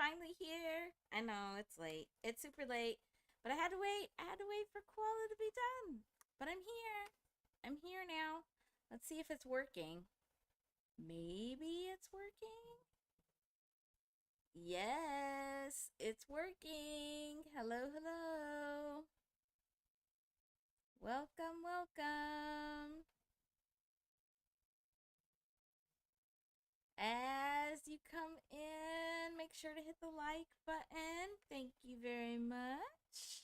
finally here. I know it's late. It's super late, but I had to wait. I had to wait for Koala to be done. But I'm here. I'm here now. Let's see if it's working. Maybe it's working. Yes, it's working. Hello, hello. Welcome, welcome. As you come in, make sure to hit the like button. Thank you very much.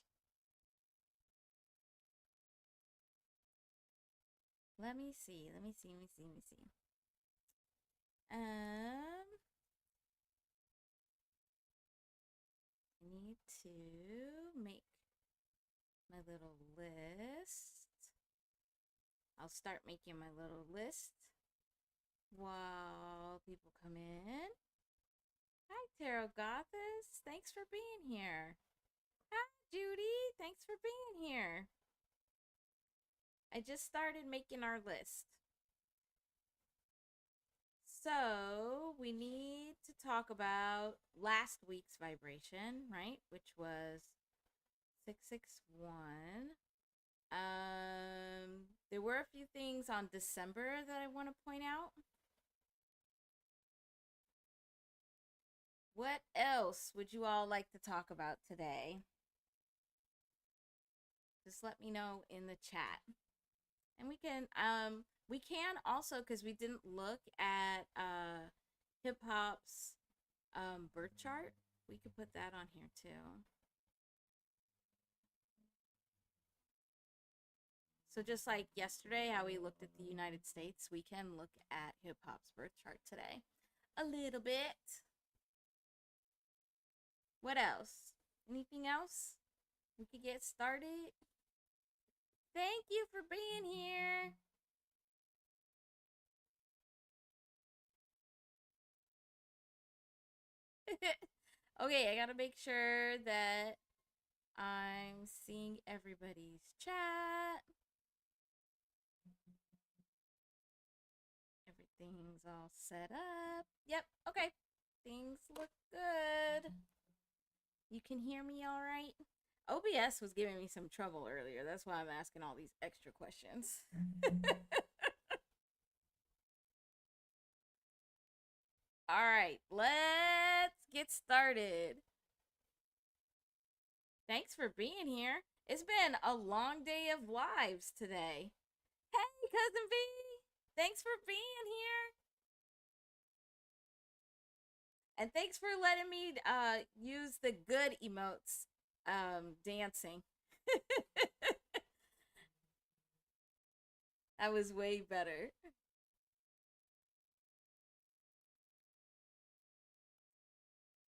Let me see. Let me see. Let me see. Let me see. I need to make my little list. I'll start making my little list while people come in. Hi, Tarot Gothess. Thanks for being here. Hi, Judy. Thanks for being here. I just started making our list. So, we need to talk about last week's vibration, right? Which was 661. There were a few things on December that I want to point out. What else would you all like to talk about today? Just let me know in the chat. And we can also, because we didn't look at hip hop's birth chart, we could put that on here too. So just like yesterday, how we looked at the United States, we can look at hip hop's birth chart today. A little bit. What else? Anything else? We could get started. Thank you for being here. Okay, I gotta make sure that I'm seeing everybody's chat. Everything's all set up. Yep, okay. Things look good. You can hear me all right? OBS was giving me some trouble earlier. That's why I'm asking all these extra questions. All right, let's get started. Thanks for being here. It's been a long day of lives today. Hey, Cousin V. Thanks for being here. And thanks for letting me use the good emotes dancing. That was way better.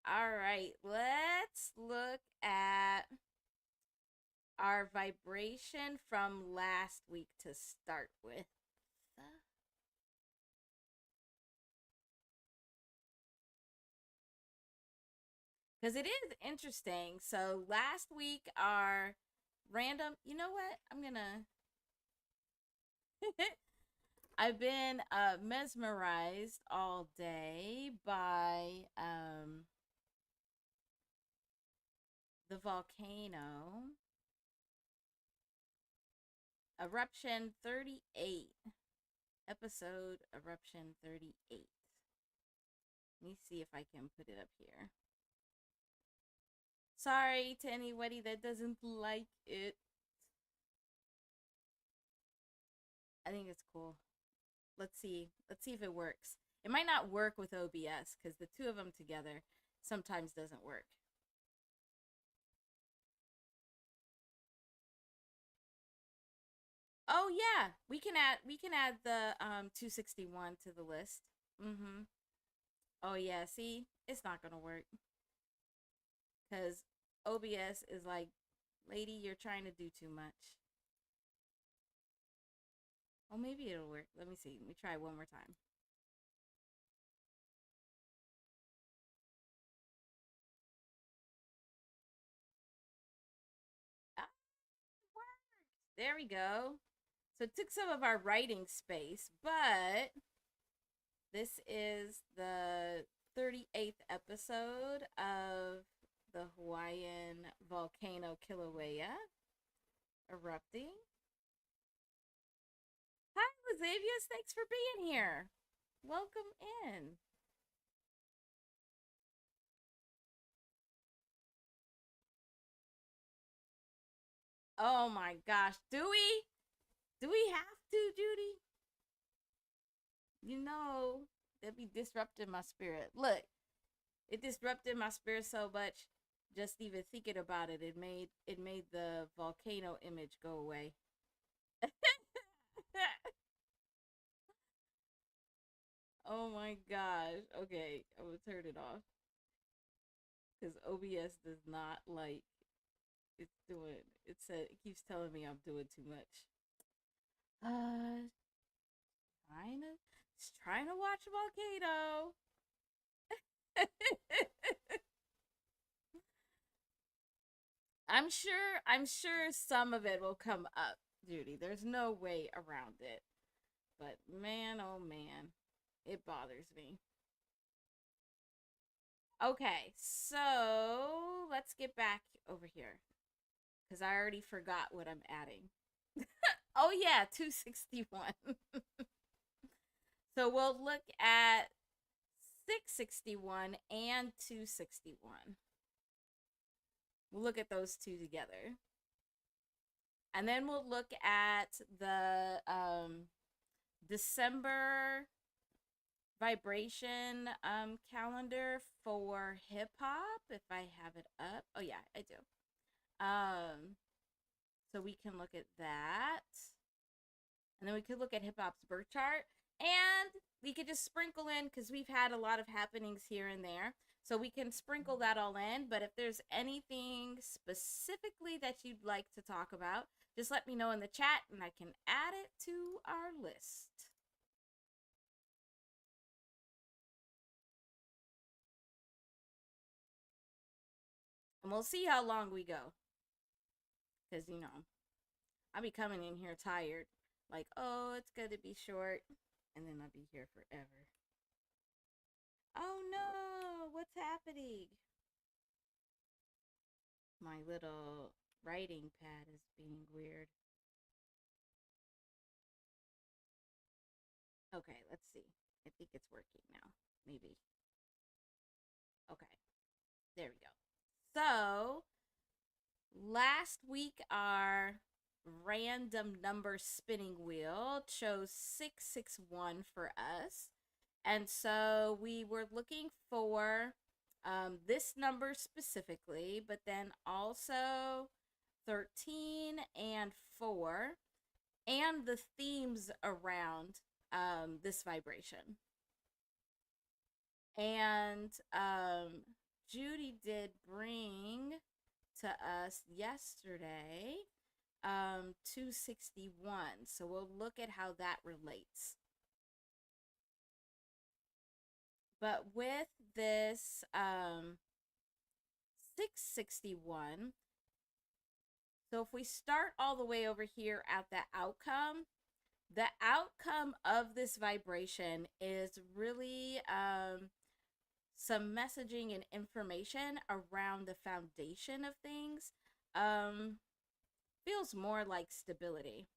All right, let's look at our vibration from last week to start with. Because it is interesting. So last week, our random, you know what? I'm gonna. I've been mesmerized all day by the volcano. Eruption 38. Episode Eruption 38. Let me see if I can put it up here. Sorry to anybody that doesn't like it. I think it's cool. Let's see. Let's see if it works. It might not work with OBS because the two of them together sometimes doesn't work. Oh yeah, we can add the 261 to the list. Mhm. Oh yeah, see? It's not going to work cuz OBS is like, "Lady, you're trying to do too much." Oh, maybe it'll work. Let me see. Let me try one more time. Ah, it worked. There we go. So it took some of our writing space, but this is the 38th episode episode of the Hawaiian volcano Kilauea erupting. Hi, Lazavius. Thanks for being here. Welcome in. Oh my gosh. Do we? Do we have to, Judy? You know, that'd be disrupting my spirit. Look, it disrupted my spirit so much. Just even thinking about it, it made the volcano image go away. Oh my gosh. Okay, I'm gonna turn it off because OBS does not like it's doing. It keeps telling me I'm doing too much. Uh, trying to just trying to watch Volcano. I'm sure some of it will come up, Judy. There's no way around it. But man, oh man, it bothers me. Okay, so let's get back over here because I already forgot what I'm adding. Oh yeah, 261. So we'll look at 661 and 261. We'll look at those two together. And then we'll look at the December vibration calendar for hip hop if I have it up. Oh yeah, I do. So we can look at that. And then we could look at hip hop's birth chart. And we could just sprinkle in because we've had a lot of happenings here and there. So we can sprinkle that all in. But if there's anything specifically that you'd like to talk about, just let me know in the chat and I can add it to our list. And we'll see how long we go. Because, you know, I'll be coming in here tired. Like, oh, it's going to be short. And then I'll be here forever. Oh no, what's happening? My little writing pad is being weird. Okay, let's see. I think it's working now. Maybe. Okay, there we go. So, last week our random number spinning wheel chose 661 for us. And so we were looking for this number specifically, but then also 13 and 4, and the themes around this vibration. And Judy did bring to us yesterday 261. So we'll look at how that relates. But with this 661, so if we start all the way over here at the outcome of this vibration is really some messaging and information around the foundation of things. Feels more like stability.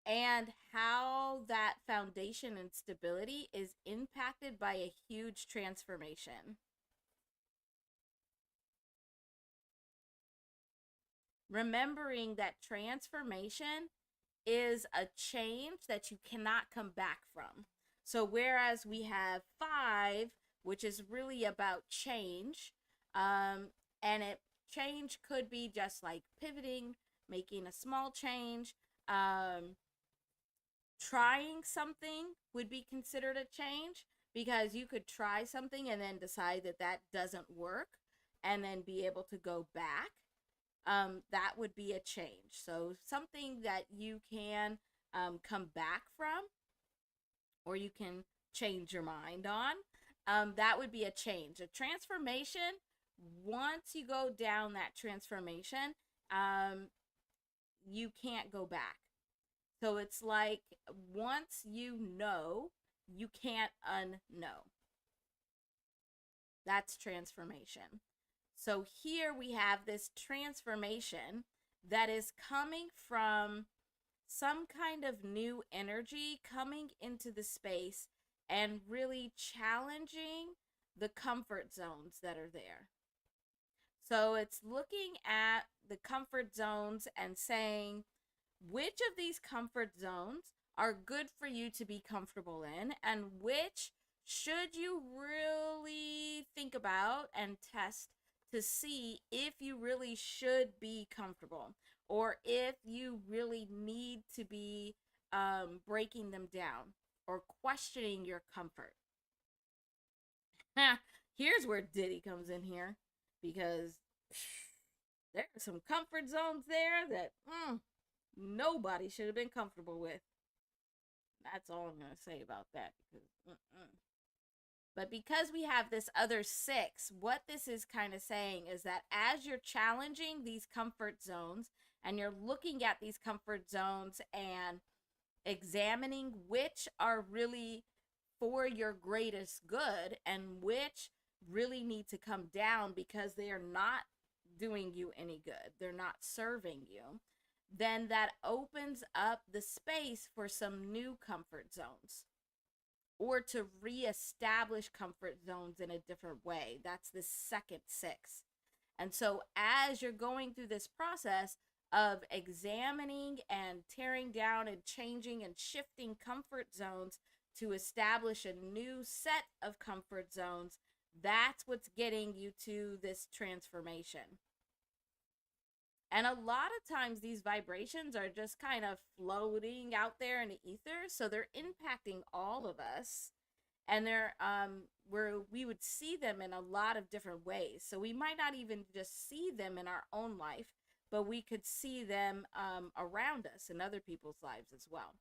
And how that foundation and stability is impacted by a huge transformation. Remembering that transformation is a change that you cannot come back from. So whereas we have 5, which is really about change, and change could be just like pivoting, making a small change, trying something would be considered a change because you could try something and then decide that that doesn't work and then be able to go back. That would be a change. So something that you can come back from or you can change your mind on, that would be a change. A transformation, once you go down that transformation, you can't go back. So it's like once you know, you can't unknow. That's transformation. So here we have this transformation that is coming from some kind of new energy coming into the space and really challenging the comfort zones that are there. So it's looking at the comfort zones and saying which of these comfort zones are good for you to be comfortable in, and which should you really think about and test to see if you really should be comfortable, or if you really need to be breaking them down or questioning your comfort. Here's where Diddy comes in here, because there are some comfort zones there that nobody should have been comfortable with. That's all I'm going to say about that. But because we have this other six, what this is kind of saying is that as you're challenging these comfort zones and you're looking at these comfort zones and examining which are really for your greatest good and which really need to come down because they are not doing you any good, they're not serving you, then that opens up the space for some new comfort zones, or to reestablish comfort zones in a different way. That's the second six. And so as you're going through this process of examining and tearing down and changing and shifting comfort zones to establish a new set of comfort zones, that's what's getting you to this transformation. And a lot of times these vibrations are just kind of floating out there in the ether. So they're impacting all of us. And they're where we would see them in a lot of different ways. So we might not even just see them in our own life, but we could see them around us in other people's lives as well.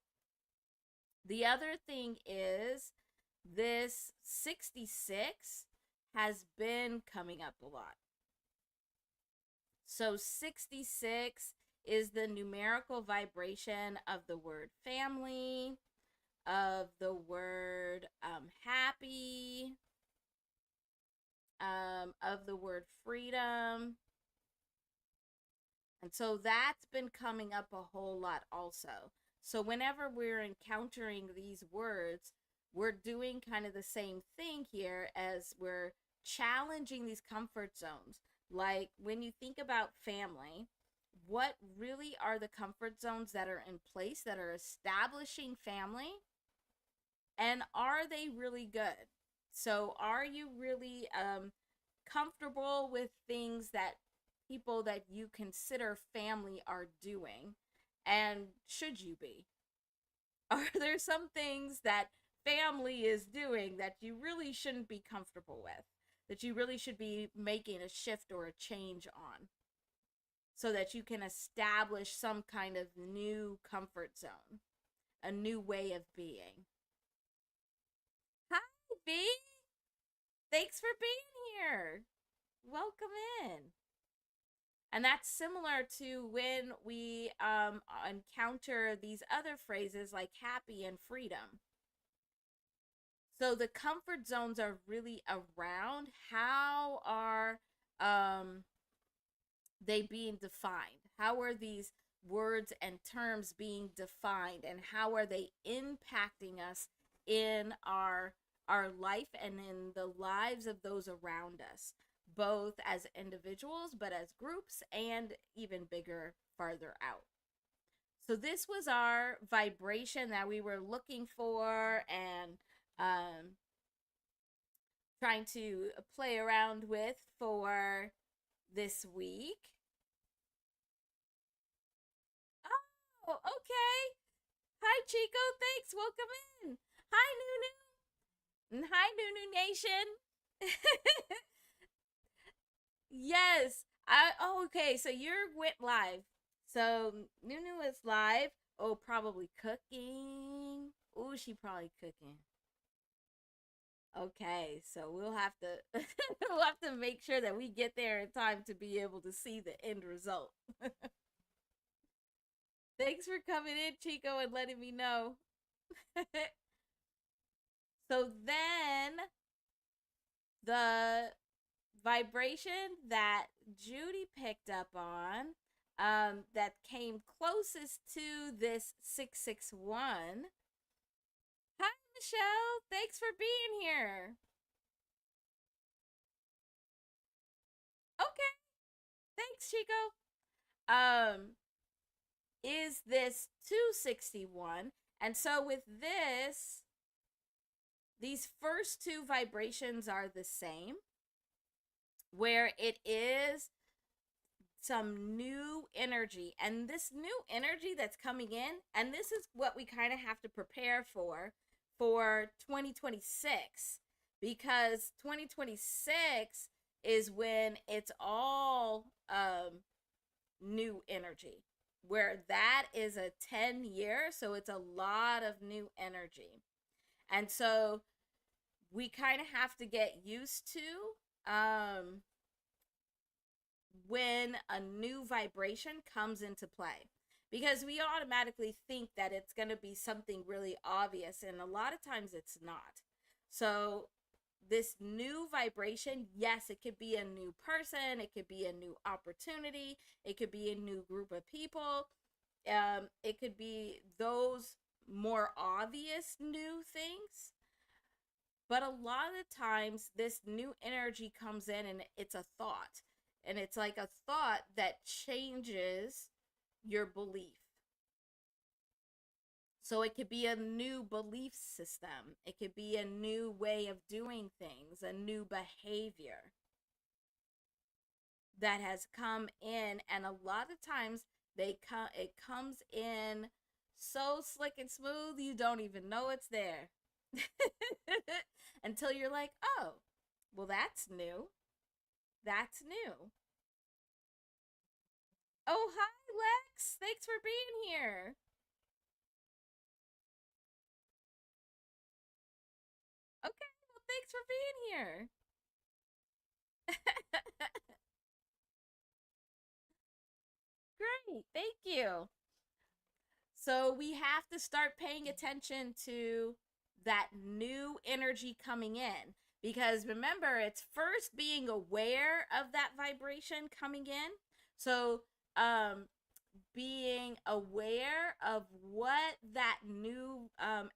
The other thing is this 66 has been coming up a lot. So 66 is the numerical vibration of the word family, of the word happy, of the word freedom. And so that's been coming up a whole lot also. So whenever we're encountering these words, we're doing kind of the same thing here as we're challenging these comfort zones. Like when you think about family, what really are the comfort zones that are in place that are establishing family? And are they really good? So are you really comfortable with things that people that you consider family are doing? And should you be? Are there some things that family is doing that you really shouldn't be comfortable with, that you really should be making a shift or a change on, so that you can establish some kind of new comfort zone, a new way of being? Hi, B. Thanks for being here. Welcome in. And that's similar to when we encounter these other phrases like happy and freedom. So the comfort zones are really around how are they being defined? How are these words and terms being defined, and how are they impacting us in our life and in the lives of those around us, both as individuals but as groups, and even bigger farther out? So this was our vibration that we were looking for and trying to play around with for this week. Oh, okay. Hi, Chico. Thanks. Welcome in. Hi, Nunu. Hi, Nunu Nation. Yes. Okay. So you're went live. So Nunu is live. Oh, probably cooking. Oh, she probably cooking. Okay, so we'll have to we'll have to make sure that we get there in time to be able to see the end result. Thanks for coming in, Chico, and letting me know. So then The vibration that Judy picked up on, that came closest to this 661. Hi, Michelle. Thanks for being here. Okay. Thanks, Chico. Um, is this 261? And so with this, these first two vibrations are the same, where it is some new energy. And this new energy that's coming in, and this is what we kind of have to prepare for 2026, because 2026 is when it's all new energy, where that is a 10 year, so it's a lot of new energy. And so we kind of have to get used to when a new vibration comes into play, because we automatically think that it's going to be something really obvious, and a lot of times it's not. So this new vibration, yes, it could be a new person, it could be a new opportunity, it could be a new group of people, it could be those more obvious new things. But a lot of the times, this new energy comes in and it's a thought. And it's like a thought that changes your belief. So it could be a new belief system, it could be a new way of doing things, a new behavior that has come in. And a lot of times it comes in so slick and smooth you don't even know it's there. Until you're like, oh, well, that's new. That's new. Oh, hi, Lex. Thanks for being here. Okay, well, thanks for being here. Great, thank you. So we have to start paying attention to that new energy coming in, because remember, it's first being aware of that vibration coming in. So, being aware of what that new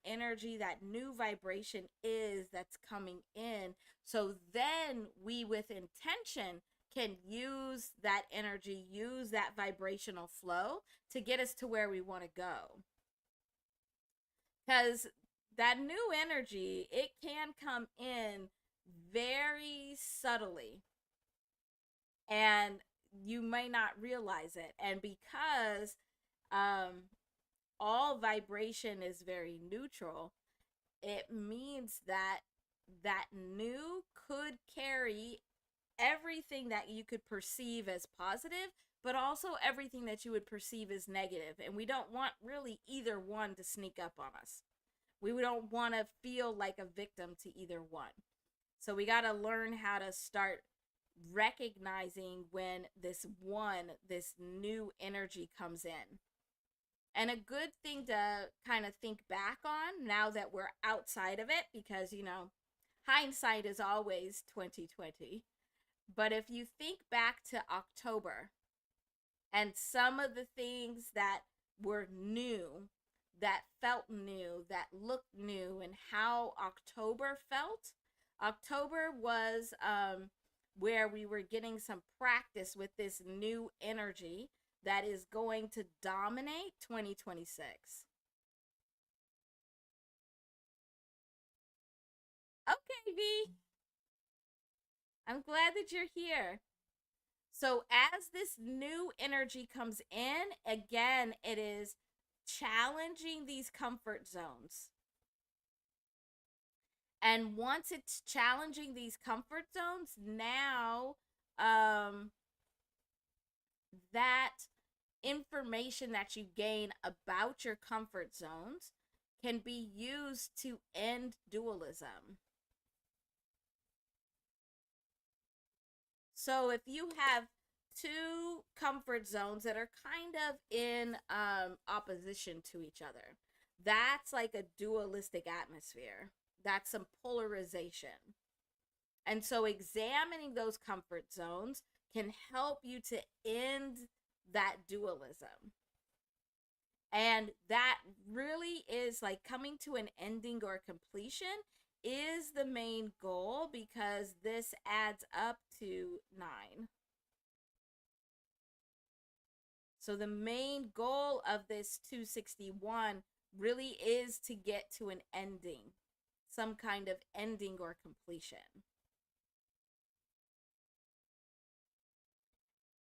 energy, that new vibration is that's coming in. So then we, with intention, can use that energy, use that vibrational flow to get us to where we want to go. Because that new energy, it can come in very subtly, and you may not realize it. And because um, all vibration is very neutral, it means that that new could carry everything that you could perceive as positive, but also everything that you would perceive as negative. And we don't want really either one to sneak up on us. We don't want to feel like a victim to either one. So we got to learn how to start recognizing when this new energy comes in. And a good thing to kind of think back on now that we're outside of it, because, hindsight is always 2020. But if you think back to October and some of the things that were new, that felt new, that looked new, and how October felt, October was where we were getting some practice with this new energy that is going to dominate 2026. Okay, V. I'm glad that you're here. So, as this new energy comes in, again, it is challenging these comfort zones. And once it's challenging these comfort zones, now that information that you gain about your comfort zones can be used to end dualism. So if you have two comfort zones that are kind of in opposition to each other, that's like a dualistic atmosphere. That's some polarization. And so examining those comfort zones can help you to end that dualism. And that really is like coming to an ending or completion is the main goal, because this adds up to 9. So the main goal of this 261 really is to get to an ending, some kind of ending or completion.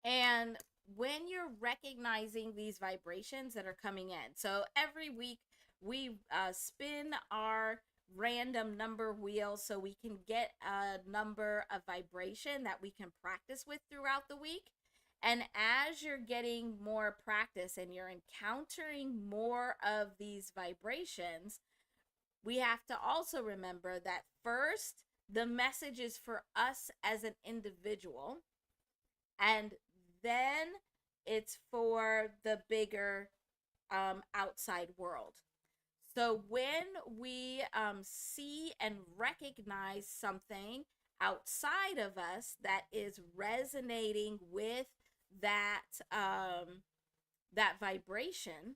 And when you're recognizing these vibrations that are coming in, so every week we spin our random number wheel so we can get a number of vibration that we can practice with throughout the week. And as you're getting more practice and you're encountering more of these vibrations, we have to also remember that first, the message is for us as an individual, and then it's for the bigger outside world. So when we see and recognize something outside of us that is resonating with that that vibration,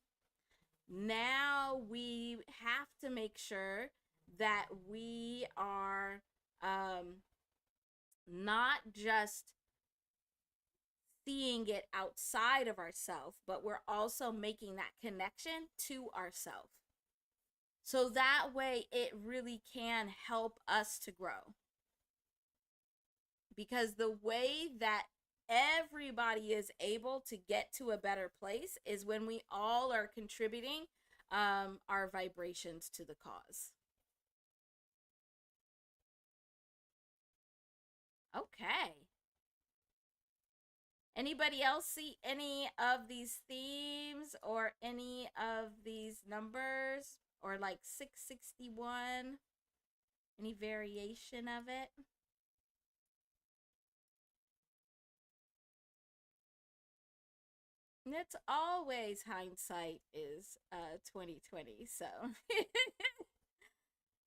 now we have to make sure that we are not just seeing it outside of ourselves, but we're also making that connection to ourselves. So that way it really can help us to grow. Because the way that everybody is able to get to a better place is when we all are contributing our vibrations to the cause. Okay. Anybody else see any of these themes or any of these numbers, or like 661? Any variation of it? It's always hindsight is 2020, so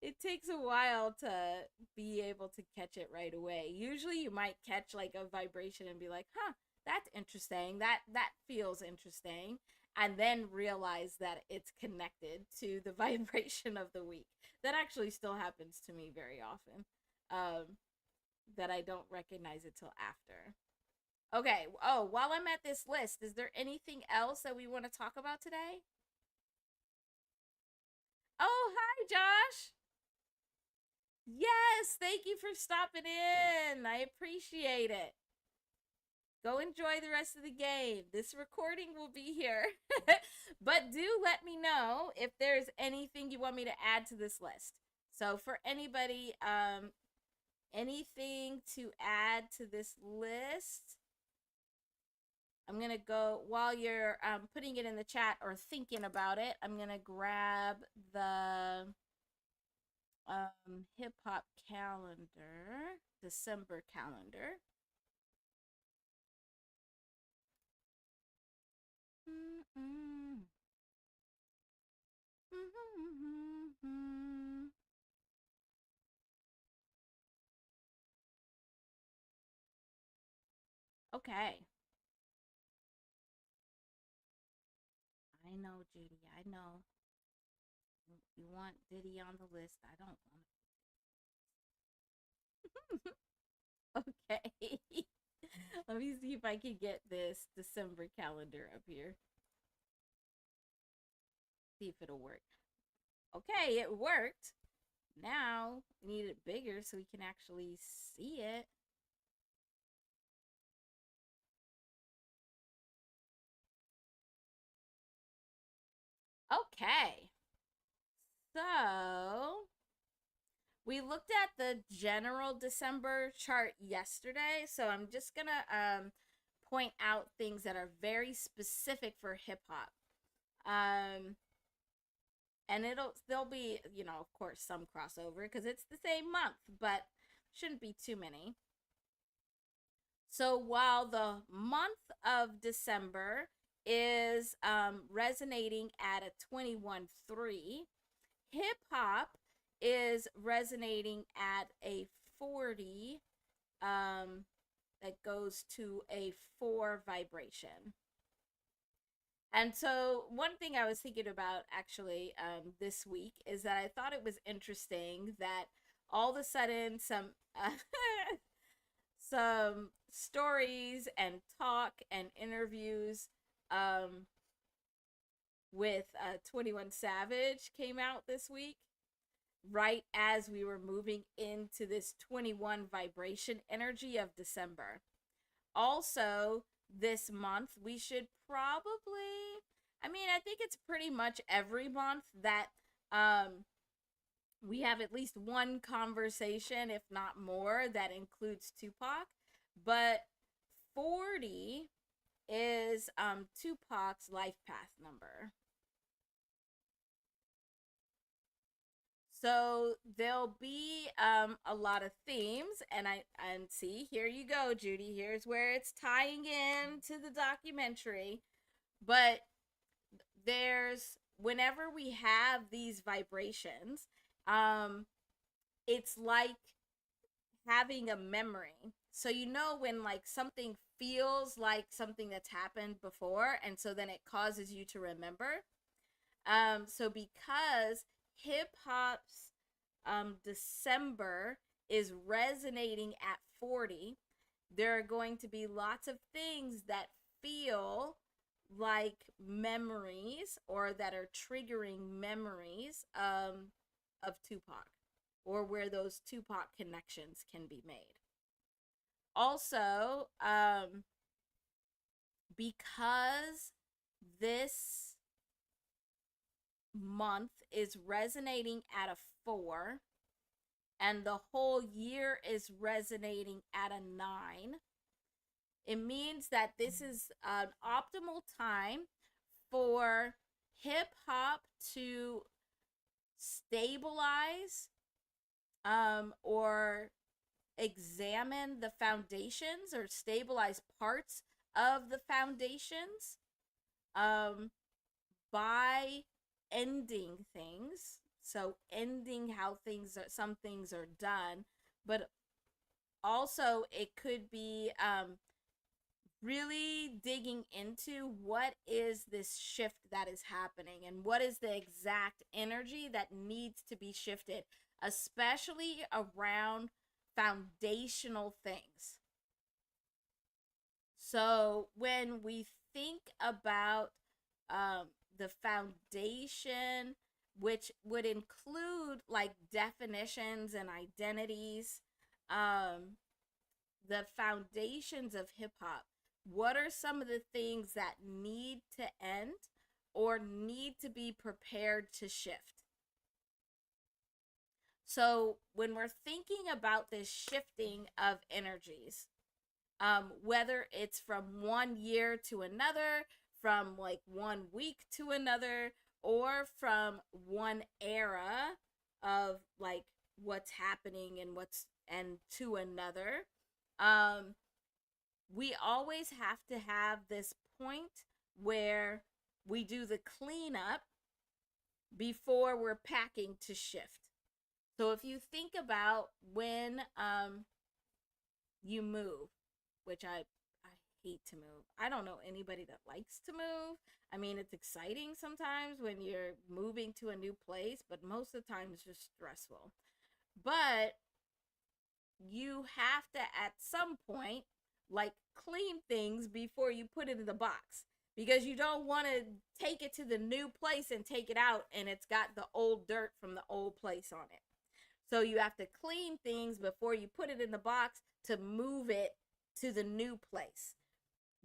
it takes a while to be able to catch it right away. Usually you might catch like a vibration and be like, huh, that's interesting. That feels interesting. And then realize that it's connected to the vibration of the week. That actually still happens to me very often. That I don't recognize it till after. Okay. Oh, while I'm at this list, is there anything else that we want to talk about today? Oh, hi, Josh. Yes, thank you for stopping in. I appreciate it. Go enjoy the rest of the game. This recording will be here. But do let me know if there's anything you want me to add to this list. So for anybody, anything to add to this list, I'm going to go, while you're putting it in the chat or thinking about it, I'm going to grab the hip hop calendar, December calendar. Okay. I know, Judy. I know. You want Diddy on the list. I don't want it. Okay. Let me see if I can get this December calendar up here. See if it'll work. Okay, it worked. Now we need it bigger so we can actually see it. Okay. So we looked at the general December chart yesterday, so I'm just gonna point out things that are very specific for hip hop. And there'll be, you know, of course, some crossover because it's the same month, but shouldn't be too many. So while the month of December is resonating at a 21.3, hip hop is resonating at a 40 um, that goes to a 4 vibration. And so, one thing I was thinking about actually this week is that I thought it was interesting that all of a sudden uh, some stories and talk and interviews um, with 21 Savage came out this week, right as we were moving into this 21 vibration energy of December. Also, this month, we should probably, I mean, I think it's pretty much every month that we have at least one conversation, if not more, that includes Tupac. But 40 is Tupac's life path number. So there'll be a lot of themes, and see, here you go, Judy. Here's where it's tying in to the documentary. But there's whenever we have these vibrations, it's like having a memory. So you know when like something feels like something that's happened before, and so then it causes you to remember. So because hip hop's December is resonating at 40, there are going to be lots of things that feel like memories or that are triggering memories of Tupac, or where those Tupac connections can be made. Also, because this month is resonating at a 4 and the whole year is resonating at a 9, it means that this is an optimal time for hip hop to stabilize or examine the foundations or stabilize parts of the foundations by ending things. So ending how some things are done, but also it could be really digging into what is this shift that is happening and what is the exact energy that needs to be shifted, especially around foundational things. So when we think about the foundation, which would include like definitions and identities, the foundations of hip hop, what are some of the things that need to end or need to be prepared to shift? So when we're thinking about this shifting of energies, whether it's from one year to another, from like one week to another, or from one era of like what's happening and to another, we always have to have this point where we do the cleanup before we're packing to shift. So if you think about when you move, which I hate to move. I don't know anybody that likes to move. I mean, it's exciting sometimes when you're moving to a new place, but most of the time it's just stressful. But you have to at some point like clean things before you put it in the box, because you don't want to take it to the new place and take it out and it's got the old dirt from the old place on it. So you have to clean things before you put it in the box to move it to the new place.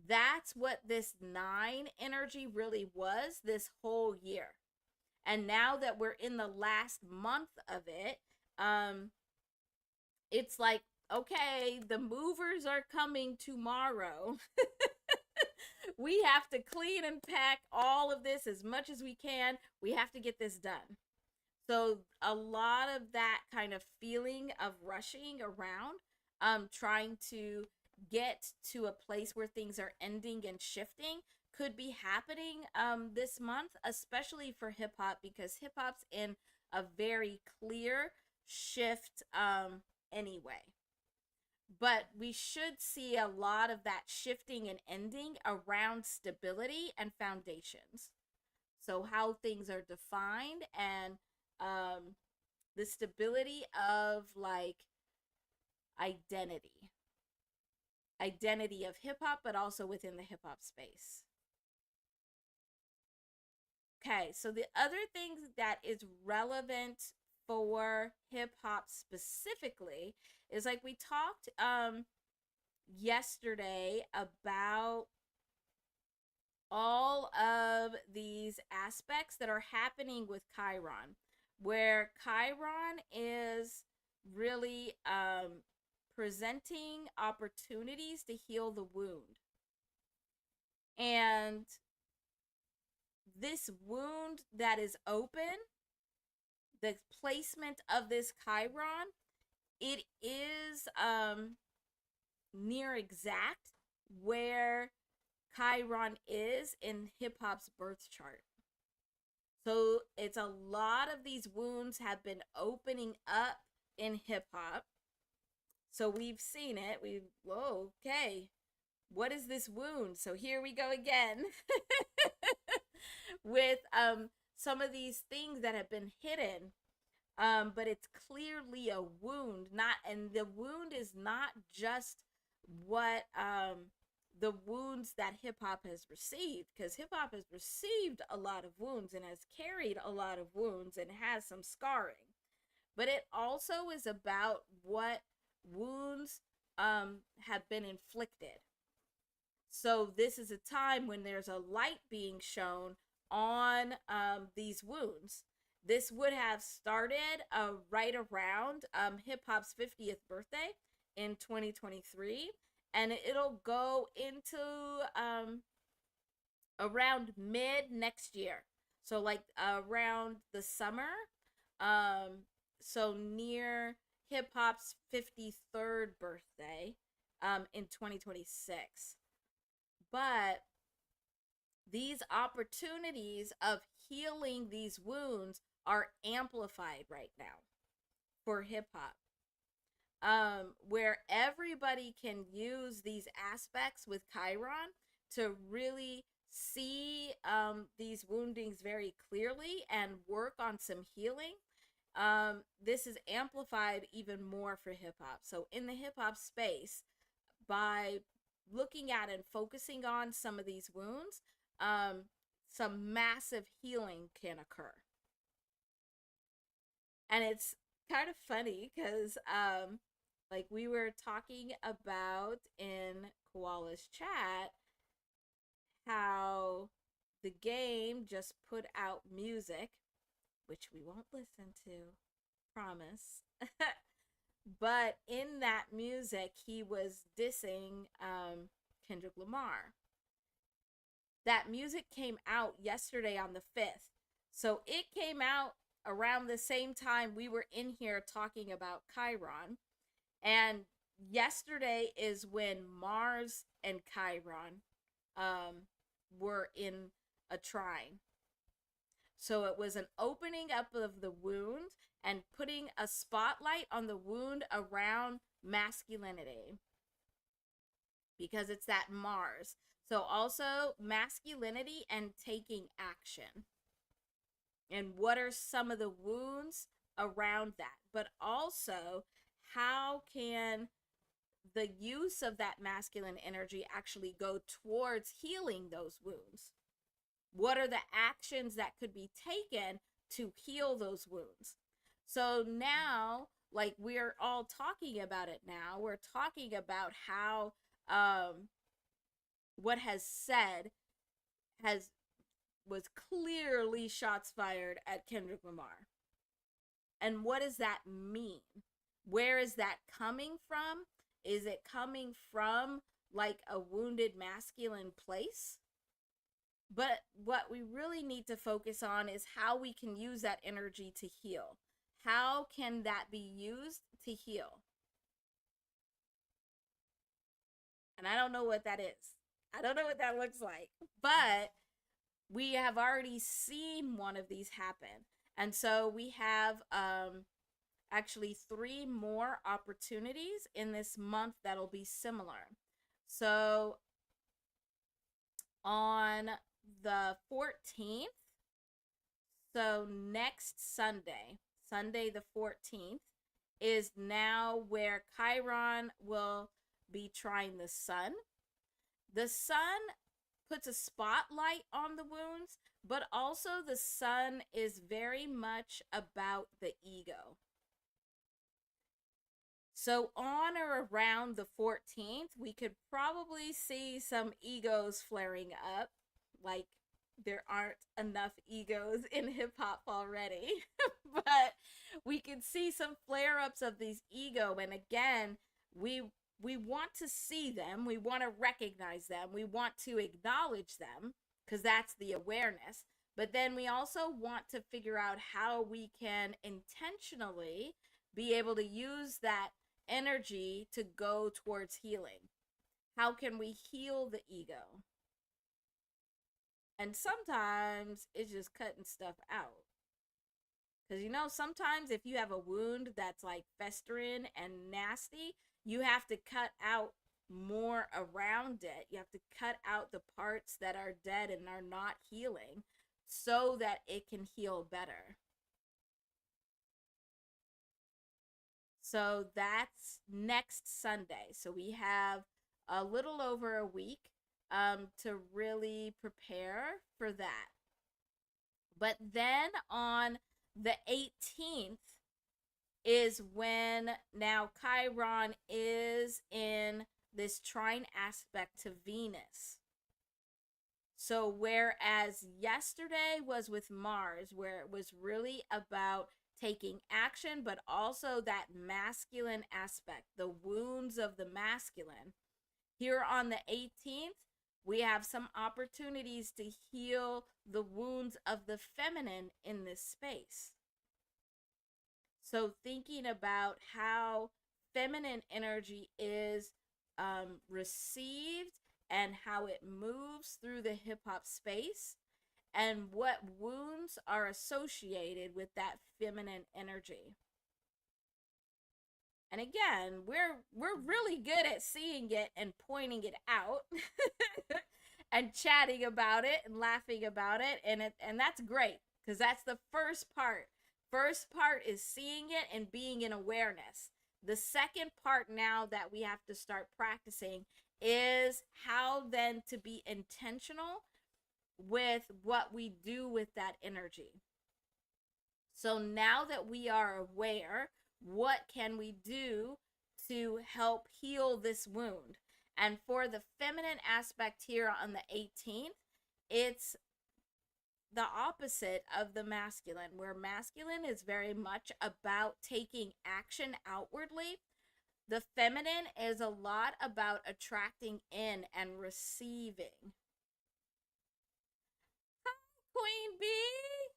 That's what this 9 energy really was this whole year. And now that we're in the last month of it, it's like, okay, the movers are coming tomorrow. We have to clean and pack all of this as much as we can. We have to get this done. So a lot of that kind of feeling of rushing around, trying to get to a place where things are ending and shifting could be happening this month, especially for hip hop, because hip hop's in a very clear shift anyway. But we should see a lot of that shifting and ending around stability and foundations. So, how things are defined and the stability of like identity, identity of hip hop, but also within the hip hop space. Okay, so the other thing that is relevant for hip hop specifically is like we talked yesterday about all of these aspects that are happening with Chiron, where Chiron is really presenting opportunities to heal the wound. And this wound that is open, the placement of this Chiron, it is near exact where Chiron is in hip hop's birth chart. So it's a lot of these wounds have been opening up in hip hop. So we've seen it. Whoa, okay. What is this wound? So here we go again with some of these things that have been hidden. But it's clearly a wound, and the wound is not just what the wounds that hip hop has received, because hip hop has received a lot of wounds and has carried a lot of wounds and has some scarring. But it also is about what wounds have been inflicted. So this is a time when there's a light being shown on these wounds. This would have started right around hip hop's 50th birthday in 2023, and it'll go into around mid next year. So like around the summer, so near hip hop's 53rd birthday in 2026. But these opportunities of healing these wounds are amplified right now for hip hop, where everybody can use these aspects with Chiron to really see these woundings very clearly and work on some healing. This is amplified even more for hip hop. So in the hip hop space, by looking at and focusing on some of these wounds, some massive healing can occur. And it's kind of funny because like we were talking about in Koala's chat, how the game just put out music, which we won't listen to, promise. But in that music, he was dissing Kendrick Lamar. That music came out yesterday on the 5th. So it came out around the same time we were in here talking about Chiron. And yesterday is when Mars and Chiron were in a trine. So it was an opening up of the wound and putting a spotlight on the wound around masculinity, because it's that Mars. So also masculinity and taking action. And what are some of the wounds around that? But also, how can the use of that masculine energy actually go towards healing those wounds? What are the actions that could be taken to heal those wounds? So now, like we're all talking about it now, we're talking about how what has said was clearly shots fired at Kendrick Lamar. And what does that mean? Where is that coming from? Is it coming from like a wounded masculine place? But what we really need to focus on is how we can use that energy to heal. How can that be used to heal? And I don't know what that is. I don't know what that looks like. But we have already seen one of these happen. And so we have actually 3 more opportunities in this month that'll be similar. So on the 14th, so next Sunday, Sunday the 14th, is now where Chiron will be trying the sun. The sun puts a spotlight on the wounds, but also the sun is very much about the ego. So on or around the 14th, we could probably see some egos flaring up, like there aren't enough egos in hip hop already. But we could see some flare ups of these ego, and again, we want to see them, we want to recognize them, we want to acknowledge them because that's the awareness. But then we also want to figure out how we can intentionally be able to use that energy to go towards healing. How can we heal the ego? And sometimes it's just cutting stuff out. Because sometimes if you have a wound that's like festering and nasty, you have to cut out more around it. You have to cut out the parts that are dead and are not healing so that it can heal better. So that's next Sunday. So we have a little over a week to really prepare for that. But then on the 18th is when now Chiron is in this trine aspect to Venus. So whereas yesterday was with Mars, where it was really about taking action, but also that masculine aspect, the wounds of the masculine, here on the 18th, we have some opportunities to heal the wounds of the feminine in this space. So thinking about how feminine energy is received and how it moves through the hip hop space and what wounds are associated with that feminine energy. And again, we're really good at seeing it and pointing it out and chatting about it and laughing about it, and that's great because that's the first part. First part is seeing it and being in awareness. The second part now that we have to start practicing is how then to be intentional with what we do with that energy. So now that we are aware, what can we do to help heal this wound? And for the feminine aspect here on the 18th, it's the opposite of the masculine, where masculine is very much about taking action outwardly. The feminine is a lot about attracting in and receiving. Hi, Queen Bee.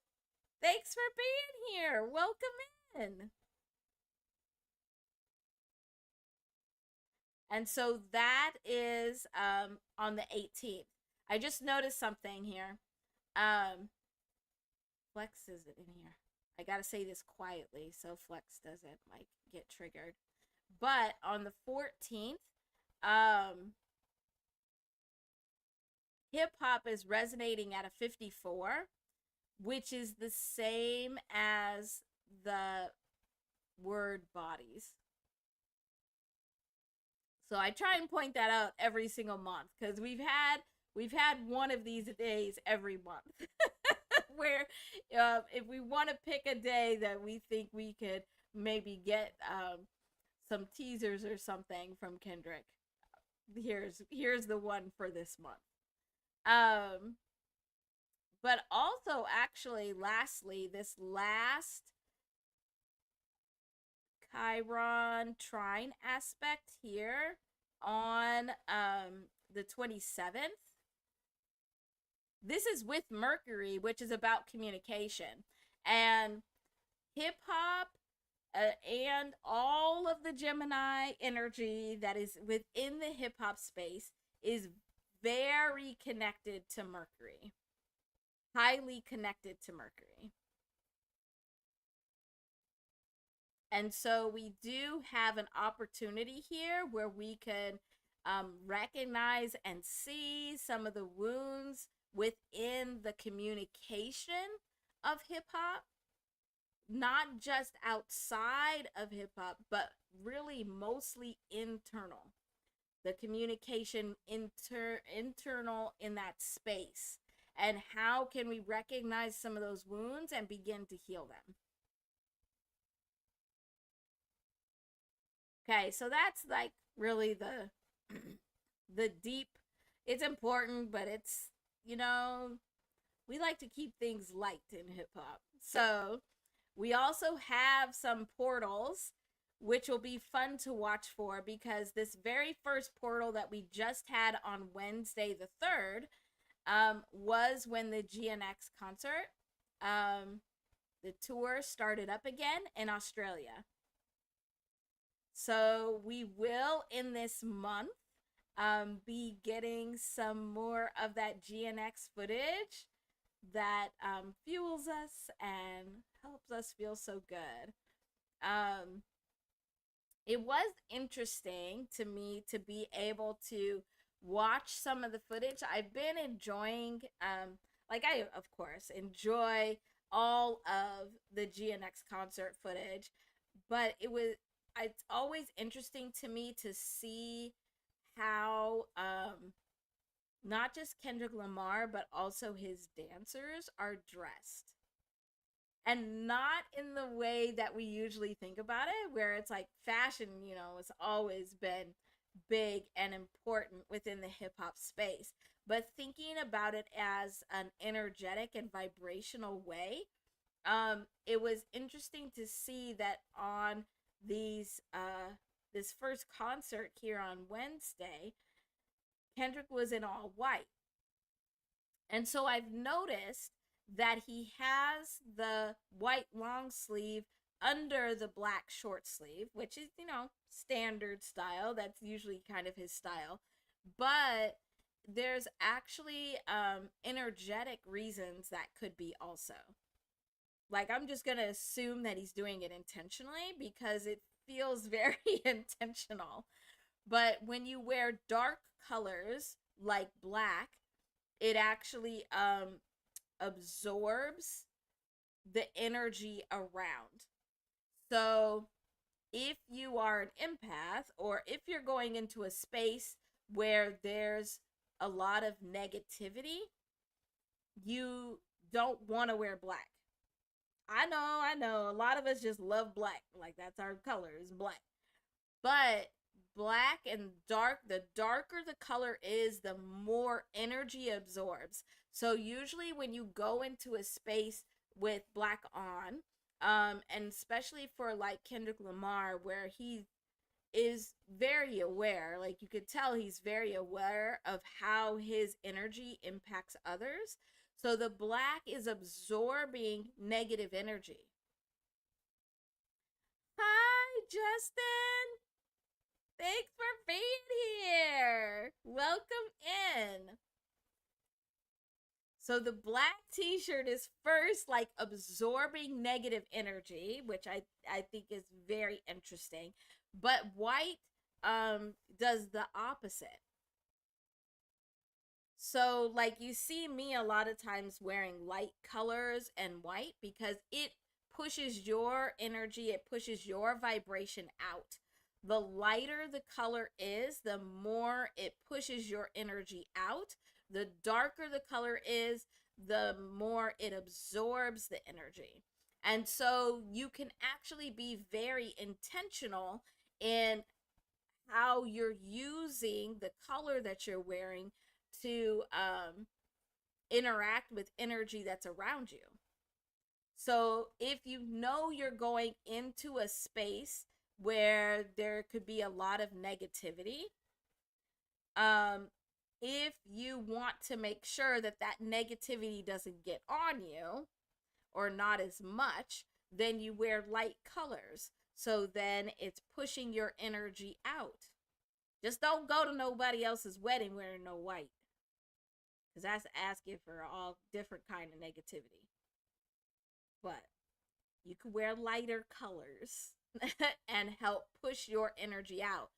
Thanks for being here. Welcome in. And so that is on the 18th. I just noticed something here. Flex is in here. I gotta say this quietly so Flex doesn't like get triggered. But on the 14th, hip hop is resonating at a 54, which is the same as the word bodies. So I try and point that out every single month because we've had one of these days every month where if we want to pick a day that we think we could maybe get some teasers or something from Kendrick, here's the one for this month. But also actually lastly, this last Chiron trine aspect here on the 27th. This is with Mercury, which is about communication. And hip hop and all of the Gemini energy that is within the hip hop space is very connected to Mercury. Highly connected to Mercury. And so we do have an opportunity here where we can recognize and see some of the wounds within the communication of hip hop, not just outside of hip hop, but really mostly internal. The communication internal in that space. And how can we recognize some of those wounds and begin to heal them? Okay, so that's like really the the deep. It's important, but it's, you know, we like to keep things light in hip hop. So, we also have some portals which will be fun to watch for, because this very first portal that we just had on Wednesday the 3rd was when the GNX concert, um, the tour started up again in Australia. So we will in this month be getting some more of that GNX footage that fuels us and helps us feel so good. Um, it was interesting to me to be able to watch some of the footage. I've been enjoying, like, I, of course, enjoy all of the GNX concert footage, but it's always interesting to me to see how, not just Kendrick Lamar, but also his dancers are dressed, and not in the way that we usually think about it, where it's like fashion, has always been big and important within the hip hop space, but thinking about it as an energetic and vibrational way. It was interesting to see that on these this first concert here on Wednesday, Kendrick was in all white. And so I've noticed that he has the white long sleeve under the black short sleeve, which is, standard style. That's usually kind of his style. But there's actually energetic reasons that could be also. Like, I'm just going to assume that he's doing it intentionally because it feels very intentional. But when you wear dark colors like black, it actually absorbs the energy around. So if you are an empath, or if you're going into a space where there's a lot of negativity, you don't want to wear black. I know. A lot of us just love black. Like, that's our color, is black. But black and dark, the darker the color is, the more energy absorbs. So usually when you go into a space with black on, and especially for like Kendrick Lamar, where he is very aware, like you could tell he's very aware of how his energy impacts others. So the black is absorbing negative energy. Hi, Justin. Thanks for being here. Welcome in. So the black t-shirt is first like absorbing negative energy, which I think is very interesting. But white does the opposite. So like you see me a lot of times wearing light colors and white because it pushes your energy, it pushes your vibration out. The lighter the color is, the more it pushes your energy out. The darker the color is, the more it absorbs the energy. And so you can actually be very intentional in how you're using the color that you're wearing to interact with energy that's around you. So if you know you're going into a space where there could be a lot of negativity, if you want to make sure that that negativity doesn't get on you, or not as much, then you wear light colors. So then it's pushing your energy out. Just don't go to nobody else's wedding wearing no white, because that's asking for all different kind of negativity. But you could wear lighter colors. and help push your energy out.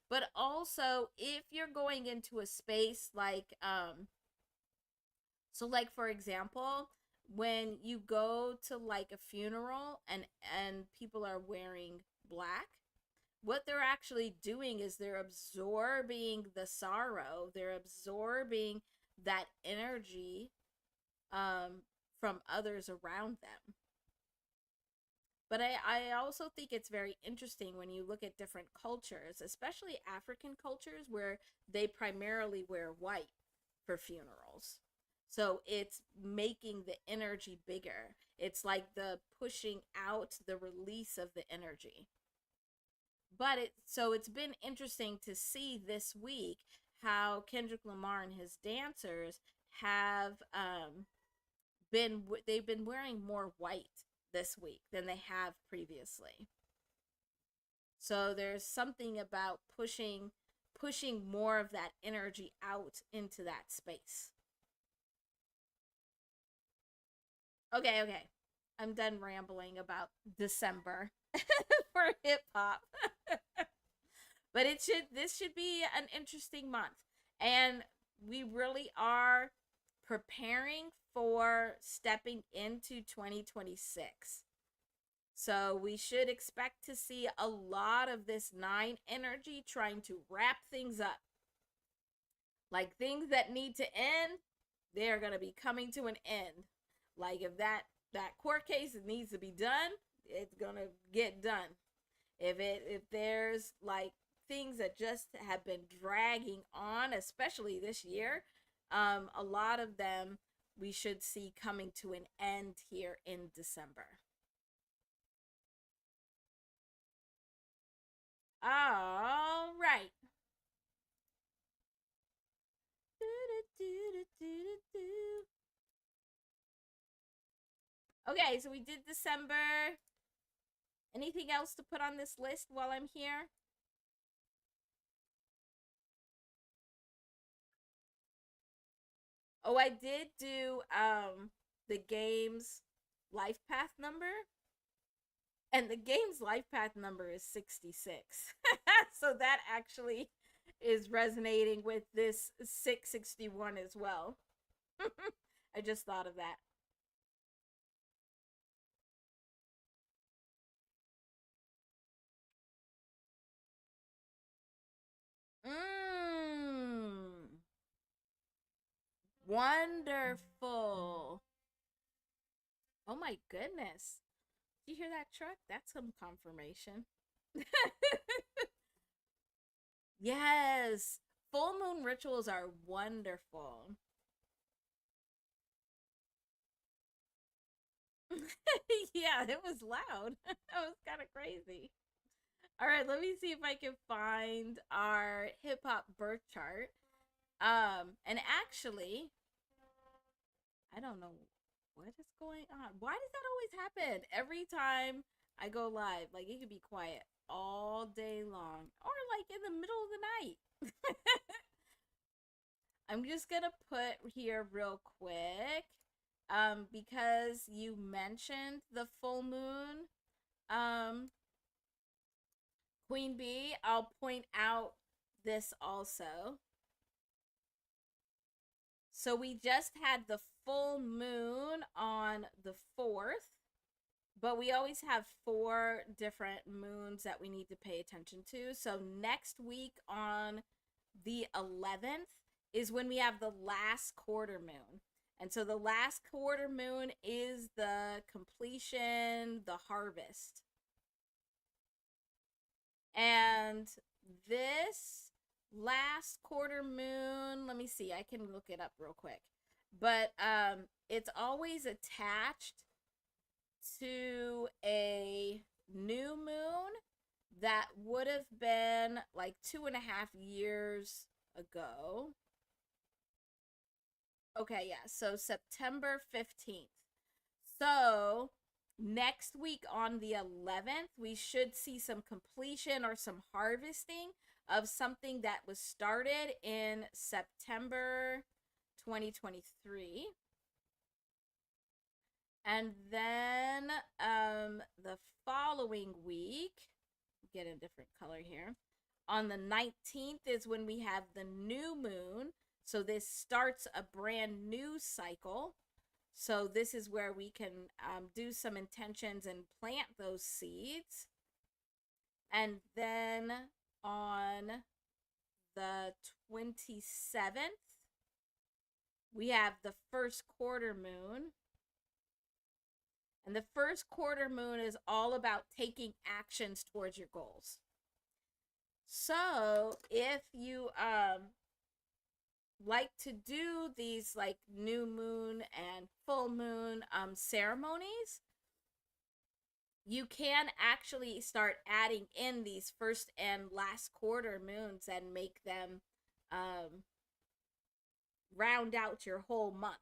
But also, if you're going into a space like so like for example, when you go to like a funeral and people are wearing black, what they're actually doing is they're absorbing the sorrow, they're absorbing that energy from others around them. But I also think it's very interesting when you look at different cultures, especially African cultures, where they primarily wear white for funerals. So it's making the energy bigger. It's like the pushing out the release of the energy. But it's been interesting to see this week how Kendrick Lamar and his dancers have they've been wearing more white this week than they have previously. So there's something about pushing more of that energy out into that space. Okay, okay. I'm done rambling about December for hip hop. But this should be an interesting month. And we really are preparing for stepping into 2026. So we should expect to see a lot of this nine energy trying to wrap things up. Like things that need to end, they're going to be coming to an end. Like if that court case needs to be done, it's going to get done. If there's like things that just have been dragging on, especially this year, a lot of them we should see coming to an end here in December. All right. Okay, so we did December. Anything else to put on this list while I'm here? Oh, I did do the game's life path number, and the game's life path number is 66. So that actually is resonating with this 661 as well. I just thought of that. Mmm. Wonderful. Oh my goodness. Do you hear that truck? That's some confirmation. Yes. Full moon rituals are wonderful. Yeah, it was loud. That was kind of crazy. All right, let me see if I can find our hip hop birth chart. And actually, I don't know what is going on. Why does that always happen every time I go live? Like it could be quiet all day long, or like in the middle of the night. I'm just gonna put here real quick, because you mentioned the full moon, um, Queen Bee. I'll point out this also. So we just had the full moon on the 4th, but we always have four different moons that we need to pay attention to. So next week on the 11th is when we have the last quarter moon. And so the last quarter moon is the completion, the harvest. And this last quarter moon, let me see, I can look it up real quick. But it's always attached to a new moon that would have been like 2.5 years ago. Okay, yeah, so September 15th. So next week on the 11th, we should see some completion or some harvesting of something that was started in September 2023. And then the following week, get a different color here. On the 19th is when we have the new moon. So this starts a brand new cycle. So this is where we can do some intentions and plant those seeds. And then on the 27th, we have the first quarter moon. And the first quarter moon is all about taking actions towards your goals. So if you like to do these like new moon and full moon ceremonies, you can actually start adding in these first and last quarter moons and make them round out your whole month,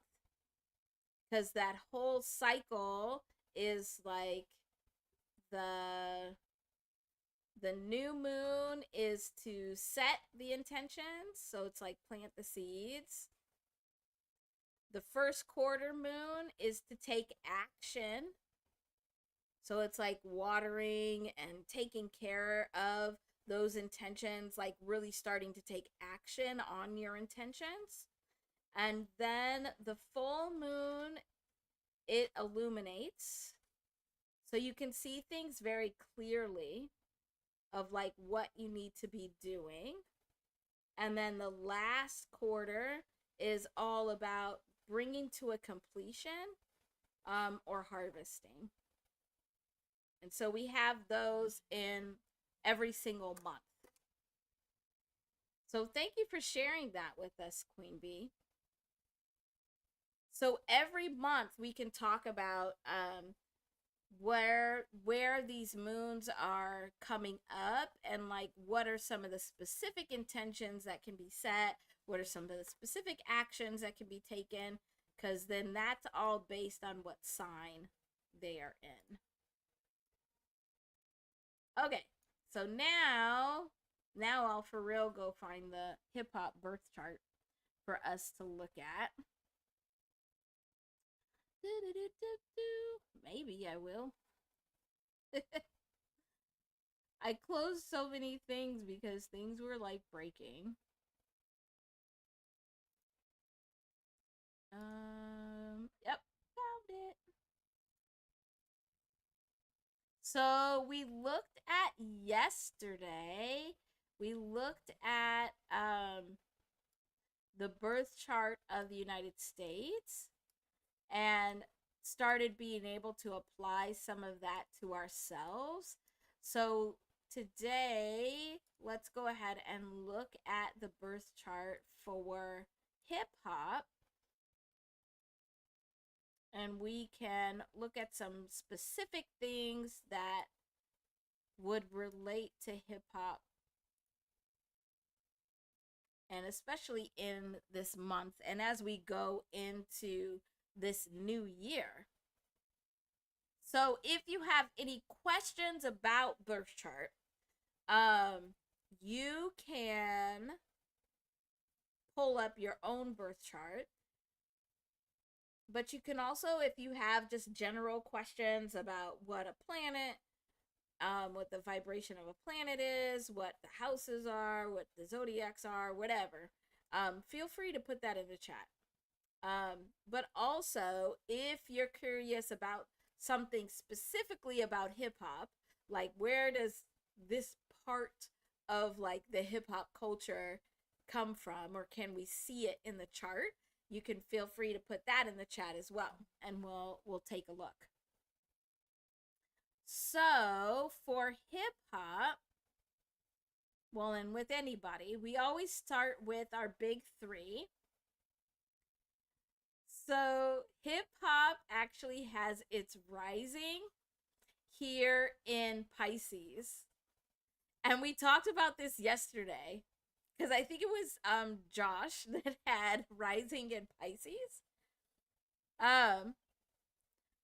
because that whole cycle is like the new moon is to set the intentions, so it's like plant the seeds. The first quarter moon is to take action, so it's like watering and taking care of those intentions, like really starting to take action on your intentions. And then the full moon, it illuminates, so you can see things very clearly of like what you need to be doing. And then the last quarter is all about bringing to a completion or harvesting. And so we have those in every single month. So thank you for sharing that with us, Queen Bee. So every month we can talk about where these moons are coming up, and like what are some of the specific intentions that can be set, what are some of the specific actions that can be taken, because then that's all based on what sign they are in. Okay, so now I'll for real go find the hip hop birth chart for us to look at. Maybe I will. I closed so many things because things were like breaking. Yep, found it. So we looked at yesterday. We looked at the birth chart of the United States and started being able to apply some of that to ourselves. So today, let's go ahead and look at the birth chart for hip hop. And we can look at some specific things that would relate to hip hop, and especially in this month and as we go into this new year. So if you have any questions about birth chart, you can pull up your own birth chart. But you can also, if you have just general questions about what a planet, what the vibration of a planet is, what the houses are, what the zodiacs are, whatever, feel free to put that in the chat. But also, if you're curious about something specifically about hip hop, like where does this part of like the hip hop culture come from, or can we see it in the chart, you can feel free to put that in the chat as well, and we'll take a look. So for hip hop, well, and with anybody, we always start with our big three. So hip hop actually has its rising here in Pisces. And we talked about this yesterday, because I think it was Josh that had rising in Pisces.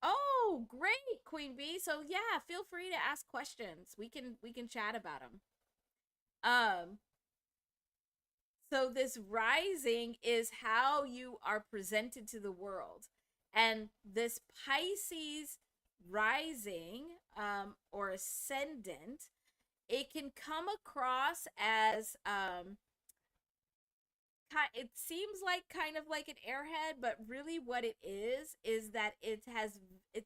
Oh, great, Queen Bee. So yeah, feel free to ask questions. We can chat about them. So this rising is how you are presented to the world. And this Pisces rising or ascendant it can come across as it seems like kind of like an airhead, but really what it is that it's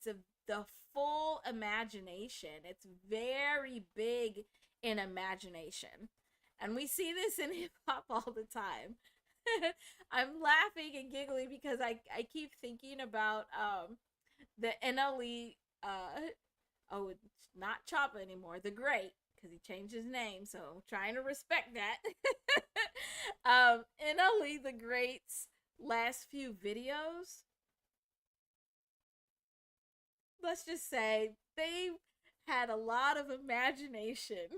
a the full imagination. It's very big in imagination. And we see this in hip hop all the time. I'm laughing and giggling because I keep thinking about the NLE oh, it's not Choppa anymore, the Great, because he changed his name, so I'm trying to respect that. NLE the Great's last few videos, let's just say they had a lot of imagination.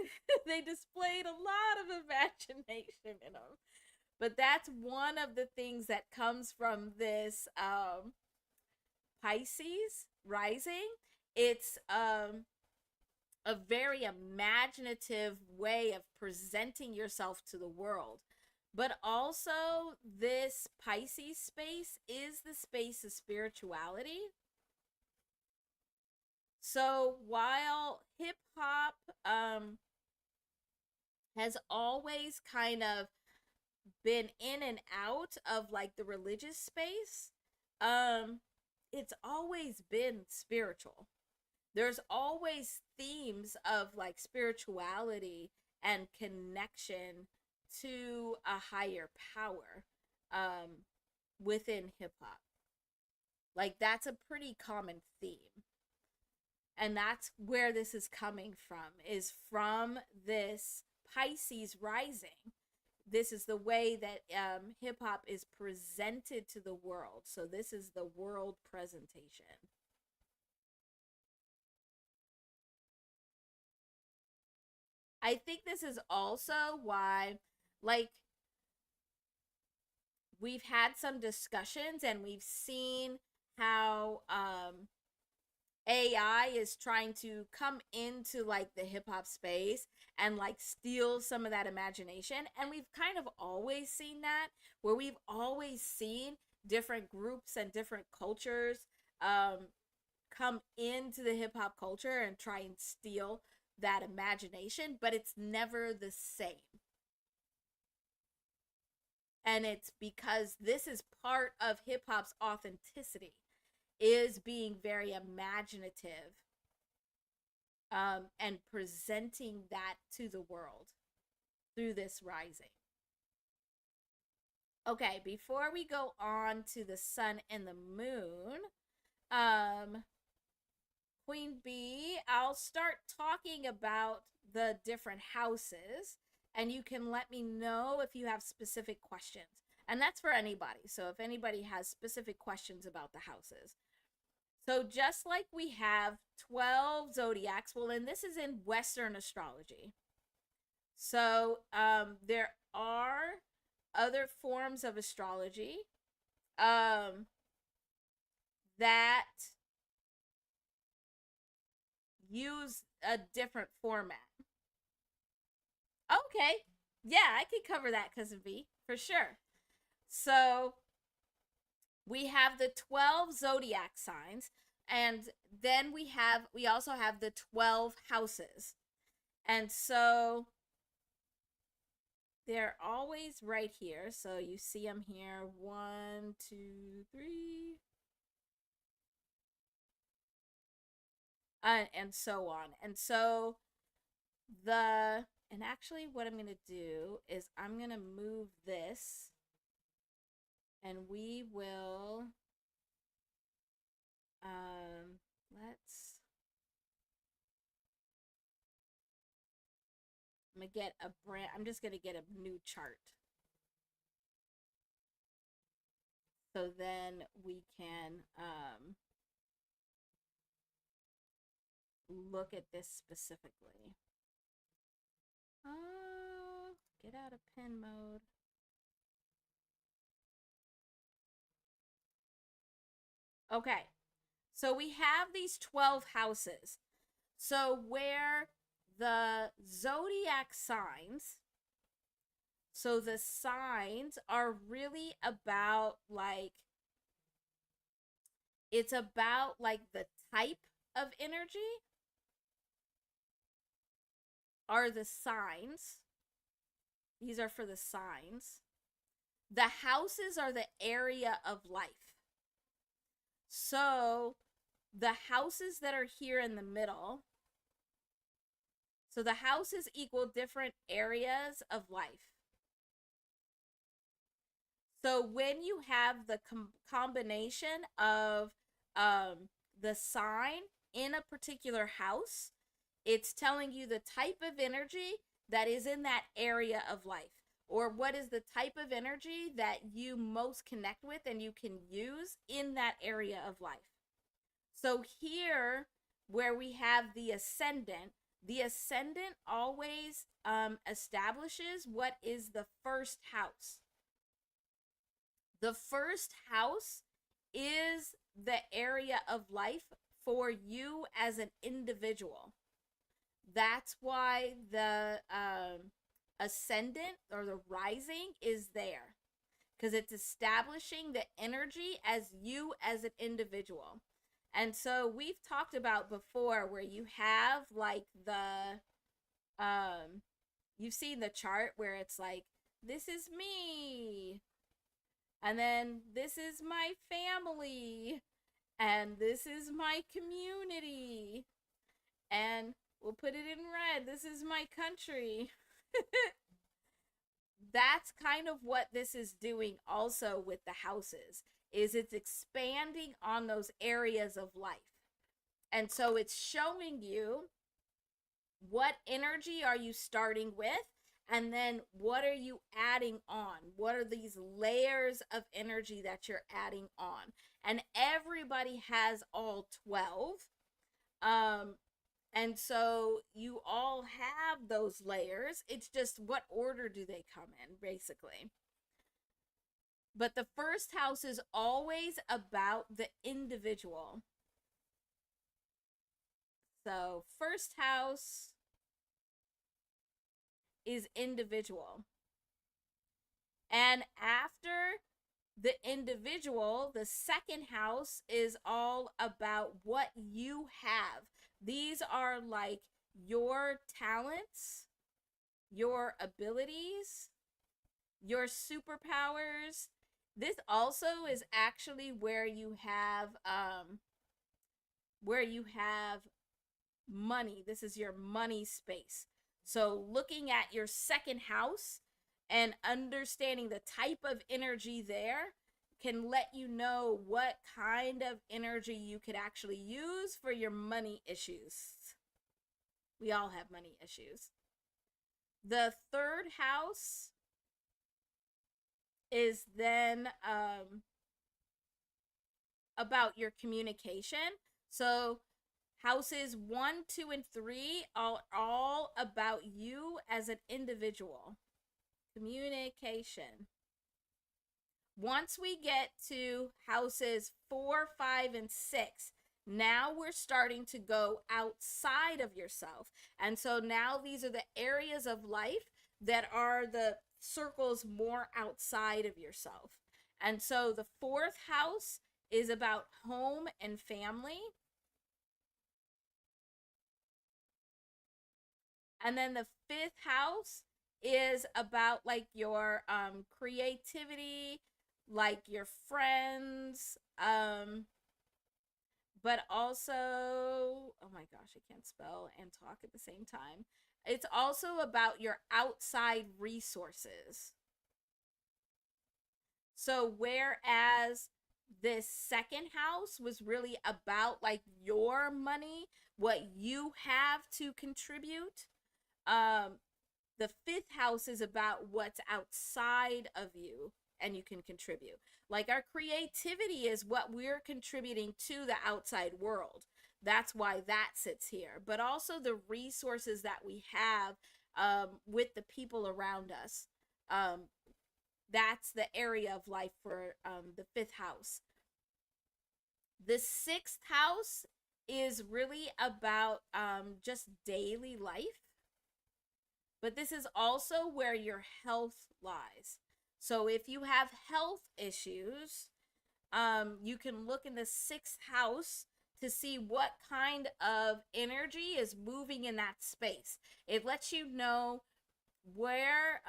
They displayed a lot of imagination in them. But that's one of the things that comes from this Pisces rising. It's a very imaginative way of presenting yourself to the world. But also, this Pisces space is the space of spirituality. So while hip hop has always kind of been in and out of like the religious space, it's always been spiritual. There's always themes of like spirituality and connection to a higher power within hip hop. Like that's a pretty common theme. And that's where this is coming from, is from this Pisces rising. This is the way that hip hop is presented to the world. So this is the world presentation. I think this is also why, like, we've had some discussions and we've seen how AI is trying to come into like the hip hop space and like steal some of that imagination. And we've kind of always seen that, where we've always seen different groups and different cultures come into the hip hop culture and try and steal that imagination, but it's never the same. And it's because this is part of hip hop's authenticity, is being very imaginative and presenting that to the world through this rising. Okay, before we go on to the sun and the moon, Queen Bee, I'll start talking about the different houses, and you can let me know if you have specific questions. And that's for anybody. So if anybody has specific questions about the houses. So just like we have 12 zodiacs, well, and this is in Western astrology. So there are other forms of astrology that use a different format. Okay. Yeah, I can cover that, Cousin V, for sure. So we have the 12 zodiac signs, and then we also have the 12 houses. And so they're always right here. So you see them here. 1, 2, 3. And so on. And so and actually what I'm going to do is I'm going to move this, and we will let's I'm just going to get a new chart. So then we can look at this specifically. Get out of pen mode. Okay, so we have these 12 houses. So where the zodiac signs, so the signs are really about like, it's about like the type of energy. are the signs. These are for the signs. The houses are the area of life. So the houses that are here in the middle, so the houses equal different areas of life. So when you have the combination of the sign in a particular house, it's telling you the type of energy that is in that area of life, or what is the type of energy that you most connect with and you can use in that area of life. So here, where we have the ascendant always establishes what is the first house. The first house is the area of life for you as an individual. That's why the ascendant or the rising is there, because it's establishing the energy as you as an individual. And so we've talked about before where you have like the you've seen the chart where it's like, this is me, and then this is my family, and this is my community, and we'll put it in red, this is my country. That's kind of what this is doing also with the houses, is it's expanding on those areas of life. And so it's showing you what energy are you starting with, and then what are you adding on? What are these layers of energy that you're adding on? And everybody has all 12. And so you all have those layers. It's just what order do they come in, basically. But the first house is always about the individual. So first house is individual. And after the individual, the second house is all about what you have. These are like your talents, your abilities, your superpowers. This also is actually where you have money. This is your money space. So looking at your second house and understanding the type of energy there can let you know what kind of energy you could actually use for your money issues. We all have money issues. The third house is then about your communication. So houses 1, 2, and 3 are all about you as an individual. Communication. Once we get to houses 4, 5, and 6, now we're starting to go outside of yourself. And so now these are the areas of life that are the circles more outside of yourself. And so the fourth house is about home and family. And then the fifth house is about like your creativity, like your friends, but also, oh my gosh, I can't spell and talk at the same time. It's also about your outside resources. So whereas this second house was really about like your money, what you have to contribute, the fifth house is about what's outside of you and you can contribute. Like our creativity is what we're contributing to the outside world. That's why that sits here. But also the resources that we have with the people around us. That's the area of life for the fifth house. The sixth house is really about just daily life. But this is also where your health lies. So if you have health issues, you can look in the sixth house to see what kind of energy is moving in that space. It lets you know where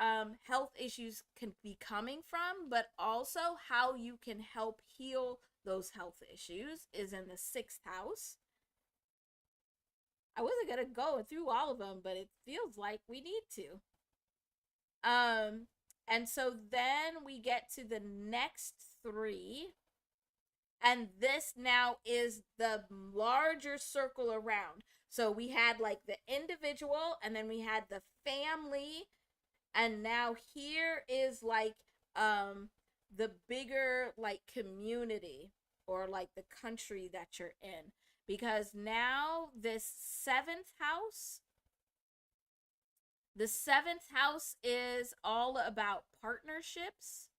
health issues can be coming from, but also how you can help heal those health issues is in the sixth house. I wasn't gonna go through all of them, but it feels like we need to. And so then we get to the next three, and this now is the larger circle around. So we had like the individual, and then we had the family, and now here is like the bigger like community or like the country that you're in, because now this seventh house is all about partnerships.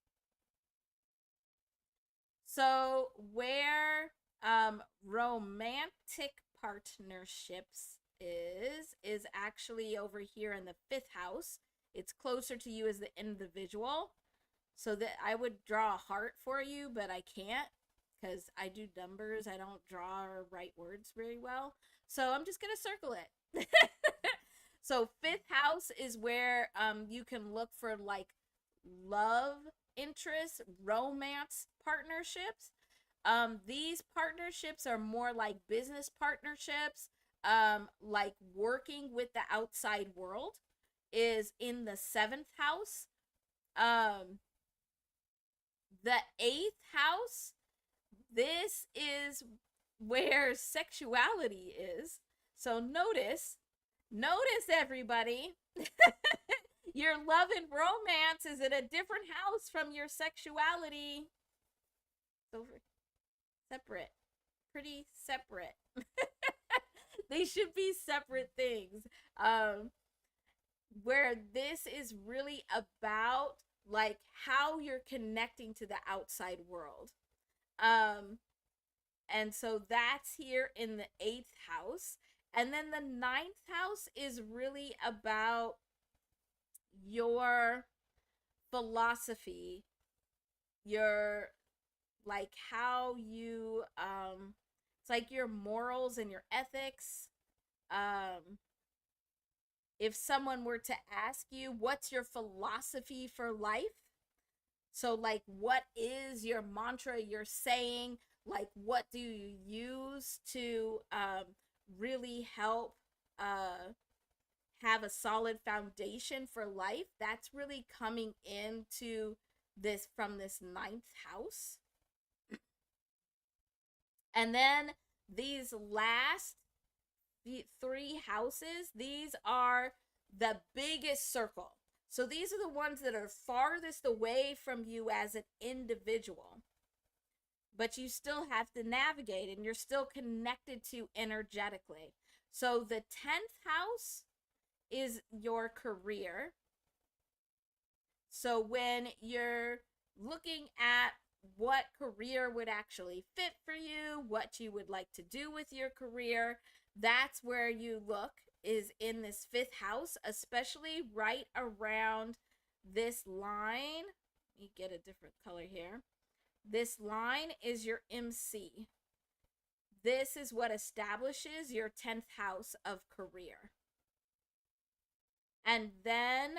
So where romantic partnerships is actually over here in the fifth house. It's closer to you as the individual. So that I would draw a heart for you, but I can't because I do numbers. I don't draw or write words very well. So I'm just going to circle it. So fifth house is where you can look for like love interests, romance partnerships. These partnerships are more like business partnerships, like working with the outside world is in the seventh house. The eighth house, this is where sexuality is. So notice everybody, your love and romance is in a different house from your sexuality. So separate, pretty separate. They should be separate things. Where this is really about like how you're connecting to the outside world. And so that's here in the eighth house. And then the ninth house is really about your philosophy, your like how you it's like your morals and your ethics. If someone were to ask you what's your philosophy for life, so like what is your mantra, your saying, like what do you use to really help have a solid foundation for life, that's really coming into this from this ninth house. And then these last three houses, these are the biggest circle. So these are the ones that are farthest away from you as an individual. But you still have to navigate and you're still connected to energetically. So the 10th house is your career. So when you're looking at what career would actually fit for you, what you would like to do with your career, that's where you look, is in this fifth house, especially right around this line. Let me get a different color here. This line is your MC. This is what establishes your 10th house of career. And then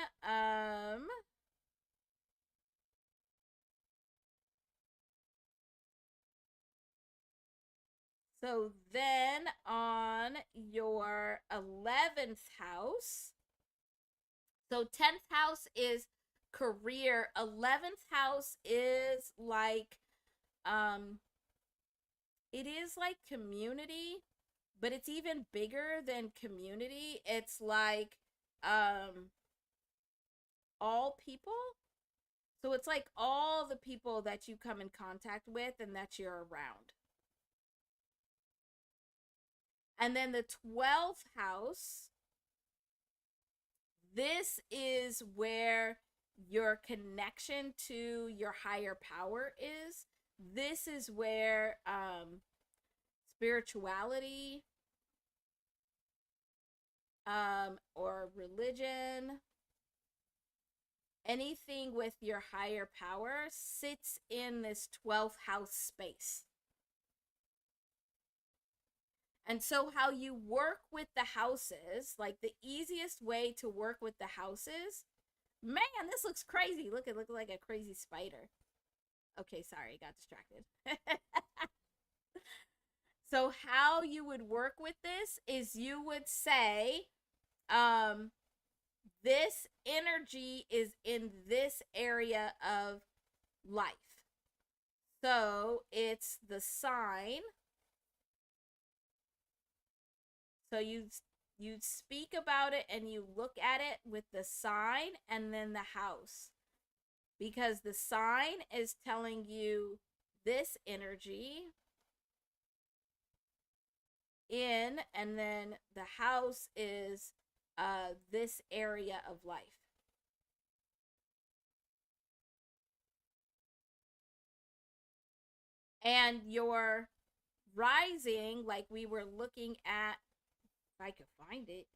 so then on your 11th house, so 10th house is career, 11th house is like it is like community, but it's even bigger than community. It's like all people. So it's like all the people that you come in contact with and that you're around. And then the 12th house, this is where your connection to your higher power is. This is where spirituality or religion, anything with your higher power sits in this 12th house space. And so, how you work with the houses, like the easiest way to work with the houses, man, this looks crazy. Look, it looks like a crazy spider. Okay, sorry, got distracted. So, how you would work with this is you would say, um, this energy is in this area of life. So, it's the sign. So you speak about it and you look at it with the sign and then the house. Because the sign is telling you this energy in, and then the house is this area of life. And your rising, like we were looking at, if I could find it.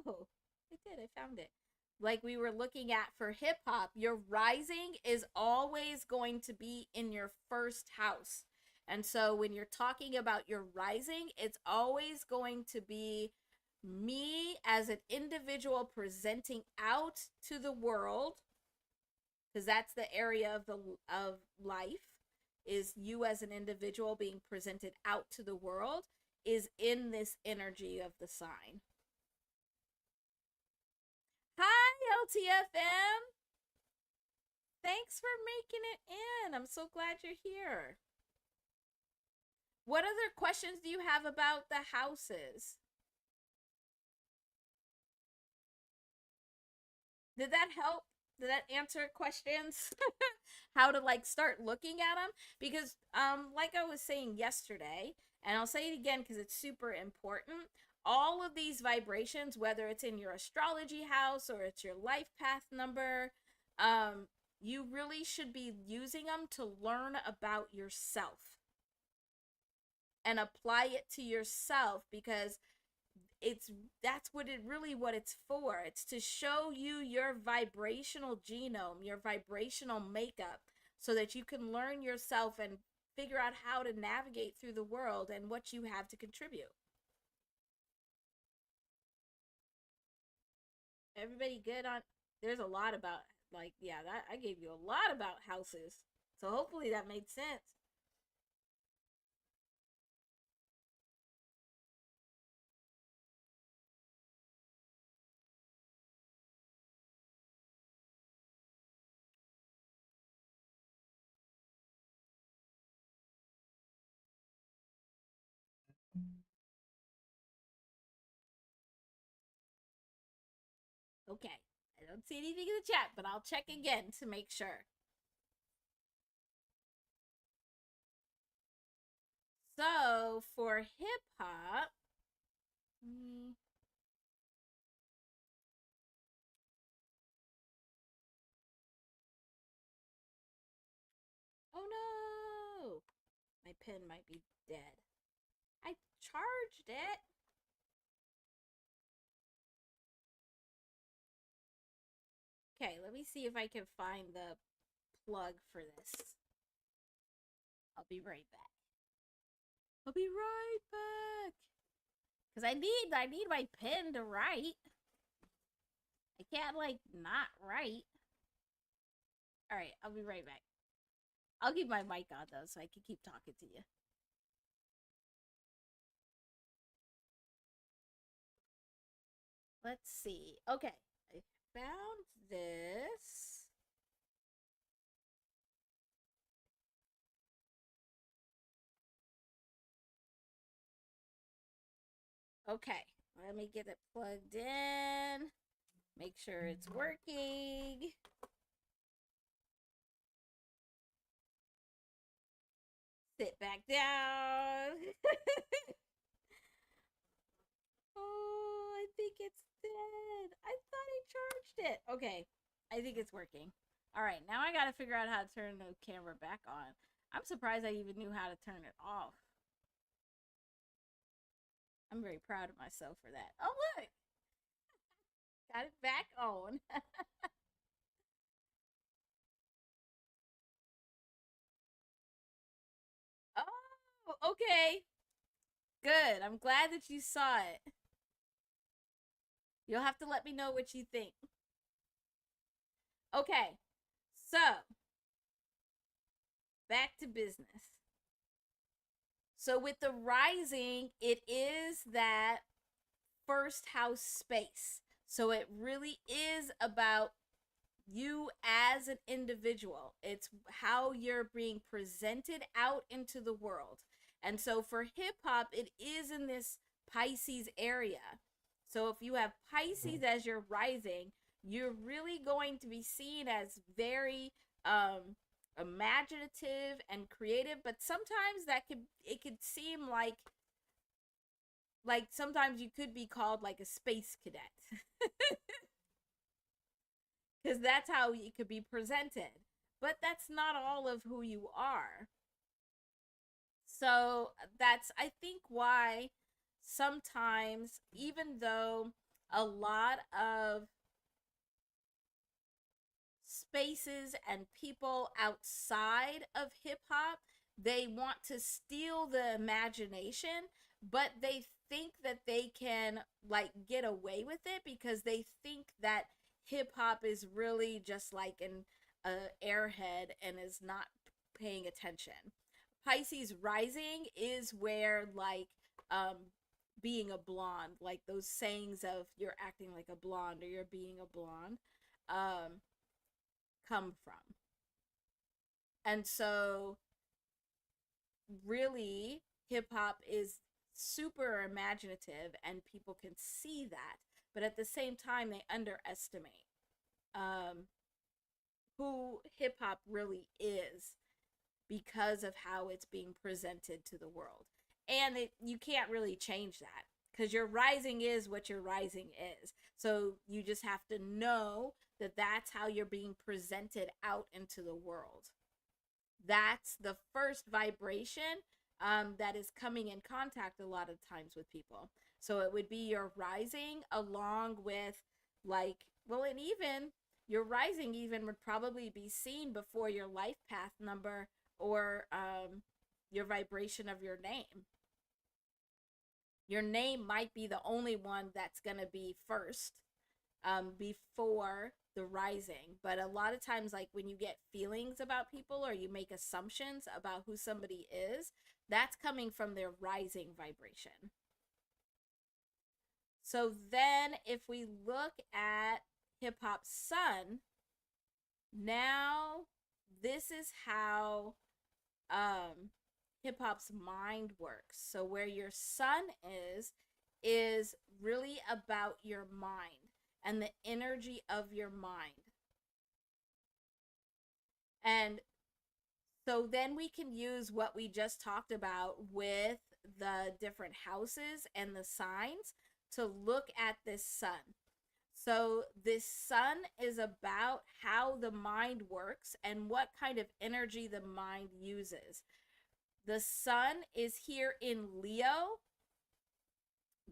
Oh, I did. I found it. Like we were looking at for hip hop, your rising is always going to be in your first house. And so when you're talking about your rising, it's always going to be me as an individual presenting out to the world, because that's the area of life, is you as an individual being presented out to the world, is in this energy of the sign. Hi, LTFM. Thanks for making it in. I'm so glad you're here. What other questions do you have about the houses? Did that help? Did that answer questions? How to like start looking at them? Because like I was saying yesterday, and I'll say it again because it's super important, all of these vibrations, whether it's in your astrology house or it's your life path number, you really should be using them to learn about yourself and apply it to yourself, because it's that's what it's for. It's to show you your vibrational genome, your vibrational makeup, so that you can learn yourself and figure out how to navigate through the world and what you have to contribute. Everybody good on? There's a lot about, like, yeah, that I gave you a lot about houses, so hopefully that made sense. Okay, I don't see anything in the chat, but I'll check again to make sure. So for hip hop, mm, oh no, my pen might be dead. I charged it. Okay, let me see if I can find the plug for this. I'll be right back. I'll be right back. Cause I need my pen to write. I can't like not write. All right, I'll be right back. I'll keep my mic on though, so I can keep talking to you. Let's see. Okay, I found this. Okay, let me get it plugged in. Make sure it's working. Sit back down. Oh, I think it's dead. I thought I charged it. Okay, I think it's working. All right, now I gotta figure out how to turn the camera back on. I'm surprised I even knew how to turn it off. I'm very proud of myself for that. Oh, look, got it back on. Oh, okay. Good. I'm glad that you saw it. You'll have to let me know what you think. Okay. So, back to business. So, with the rising, it is that first house space. So, it really is about you as an individual. It's how you're being presented out into the world. And so for hip hop, it is in this Pisces area. So if you have Pisces as your rising, you're really going to be seen as very imaginative and creative, but sometimes it could seem like sometimes you could be called like a space cadet. Because that's how it could be presented. But that's not all of who you are. So that's, I think, why sometimes, even though a lot of spaces and people outside of hip hop, they want to steal the imagination, but they think that they can like get away with it because they think that hip hop is really just like an airhead and is not paying attention. Pisces rising is where like being a blonde, like those sayings of you're acting like a blonde or you're being a blonde, um, come from. And so, really, hip hop is super imaginative, and people can see that. But at the same time, they underestimate um, who hip hop really is because of how it's being presented to the world. And you can't really change that because your rising is what your rising is. So you just have to know that that's how you're being presented out into the world. That's the first vibration that is coming in contact a lot of times with people. So it would be your rising along with, like, well, and even your rising even would probably be seen before your life path number or your vibration of your name. Your name might be the only one that's going to be first before the rising. But a lot of times, like when you get feelings about people or you make assumptions about who somebody is, that's coming from their rising vibration. So then, if we look at hip hop sun, now this is how hip hop's mind works. So where your sun is really about your mind and the energy of your mind. And so then we can use what we just talked about with the different houses and the signs to look at this sun. So this sun is about how the mind works and what kind of energy the mind uses. The sun is here in Leo,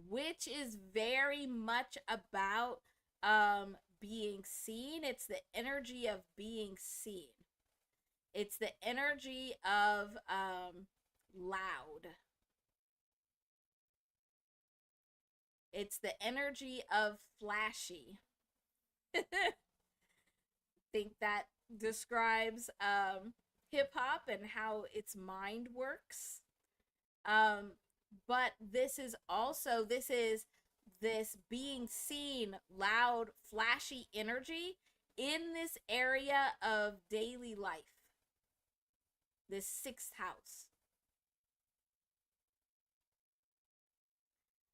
which is very much about being seen. It's the energy of being seen. It's the energy of loud. It's the energy of flashy. Think that describes hip hop and how its mind works. But this is also this being seen, loud, flashy energy in this area of daily life. This sixth house.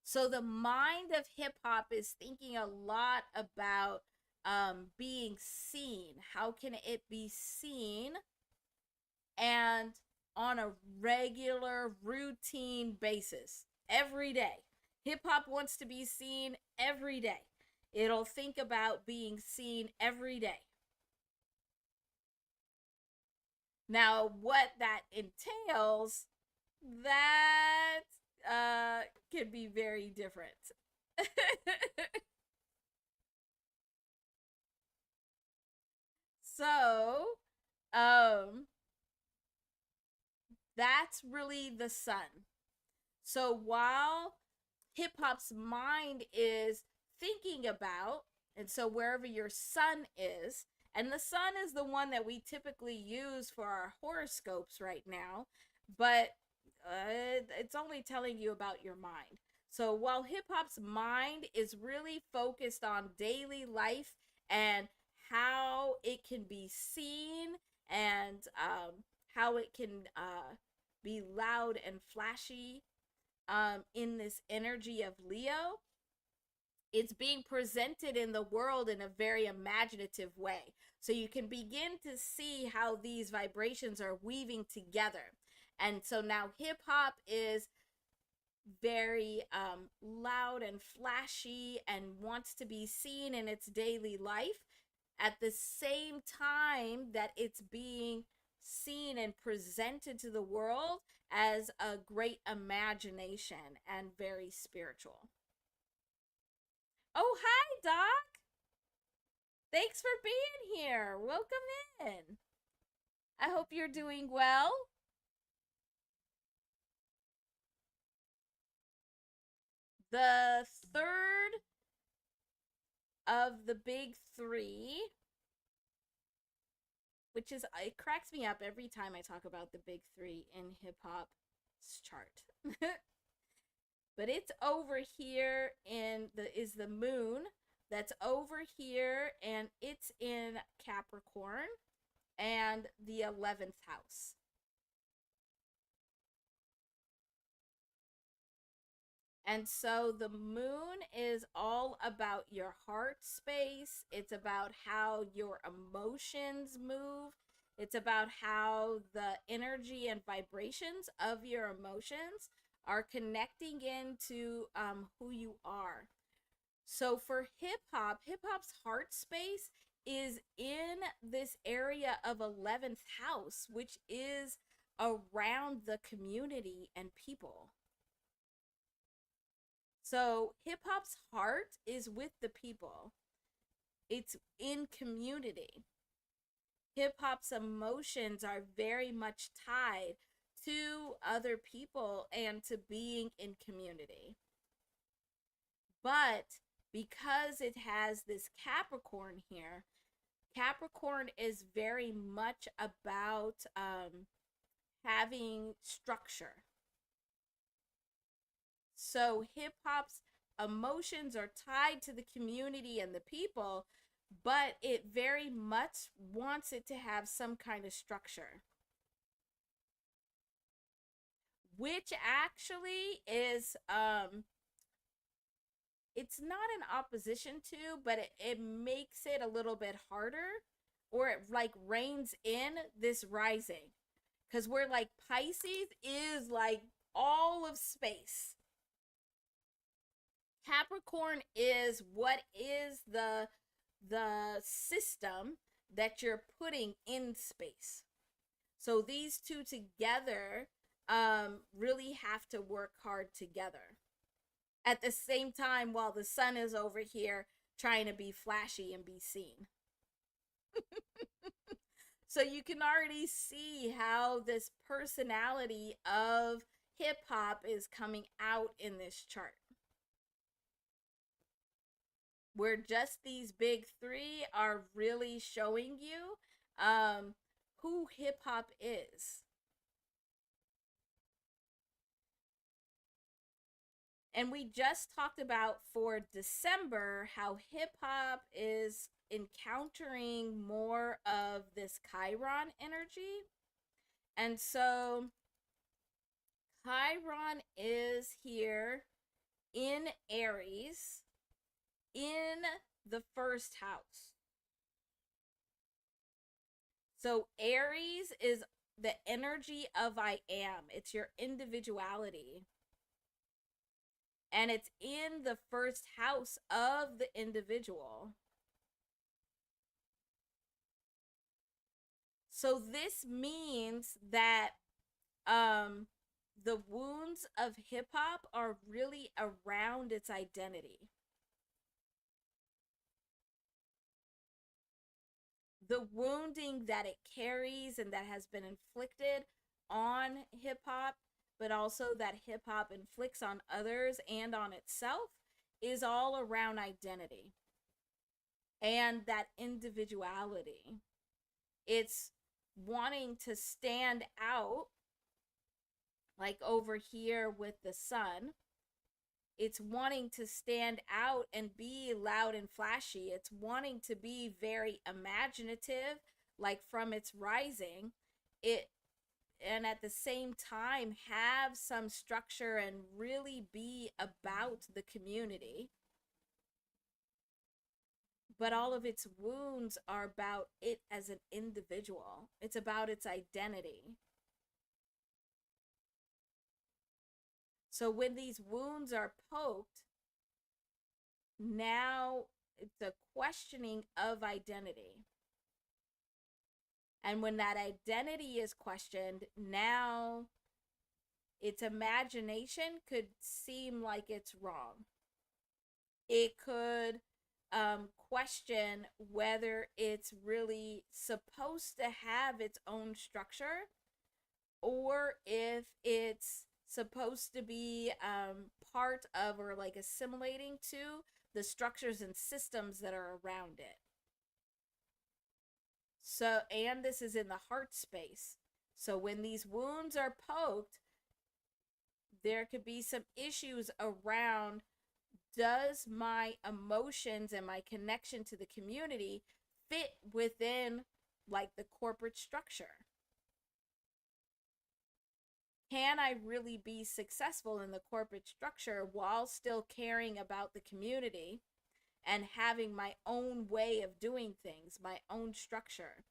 So the mind of hip hop is thinking a lot about being seen. How can it be seen? And on a regular, routine basis, every day. Hip hop wants to be seen every day. It'll think about being seen every day. Now, what that entails, that can be very different. So, um, that's really the sun. So while hip hop's mind is thinking about, and so wherever your sun is, and the sun is the one that we typically use for our horoscopes right now, but it's only telling you about your mind. So while hip hop's mind is really focused on daily life and how it can be seen and how it can be loud and flashy in this energy of Leo, it's being presented in the world in a very imaginative way. So you can begin to see how these vibrations are weaving together. And so now hip hop is very loud and flashy and wants to be seen in its daily life at the same time that it's being seen and presented to the world as a great imagination and very spiritual. Oh, hi, Doc. Thanks for being here. Welcome in. I hope you're doing well. The third of the big three, which is, it cracks me up every time I talk about the big three in hip hop's chart. But it's over here in the moon that's over here, and it's in Capricorn and the 11th house. And so the moon is all about your heart space. It's about how your emotions move. It's about how the energy and vibrations of your emotions are connecting into who you are. So for hip hop's heart space is in this area of 11th house, which is around the community and people. So hip hop's heart is with the people. It's in community. Hip hop's emotions are very much tied to other people and to being in community. But because it has this Capricorn here, Capricorn is very much about having structure. So hip hop's emotions are tied to the community and the people, but it very much wants it to have some kind of structure, which actually is it's not an opposition to, but it makes it a little bit harder, or it like reins in this rising, because we're like Pisces is like all of space. Capricorn is what is the system that you're putting in space. So these two together really have to work hard together. At the same time, while the sun is over here trying to be flashy and be seen. So you can already see how this personality of hip hop is coming out in this chart, where just these big three are really showing you who hip hop is. And we just talked about for December how hip hop is encountering more of this Chiron energy. And so Chiron is here in Aries in the first house. So Aries is the energy of I am. It's your individuality. And it's in the first house of the individual. So this means that the wounds of hip hop are really around its identity. The wounding that it carries and that has been inflicted on hip hop but also that hip hop inflicts on others and on itself, is all around identity and that individuality. It's wanting to stand out, like over here with the sun. It's wanting to stand out and be loud and flashy. It's wanting to be very imaginative, like from its rising. It and at the same time have some structure and really be about the community. But all of its wounds are about it as an individual. It's about its identity. So when these wounds are poked, now it's a questioning of identity. And when that identity is questioned, now its imagination could seem like it's wrong. It could question whether it's really supposed to have its own structure, or if it's supposed to be part of, or like assimilating to, the structures and systems that are around it. So, and this is in the heart space. So when these wounds are poked, there could be some issues around, does my emotions and my connection to the community fit within like the corporate structure? Can I really be successful in the corporate structure while still caring about the community and having my own way of doing things, my own structure?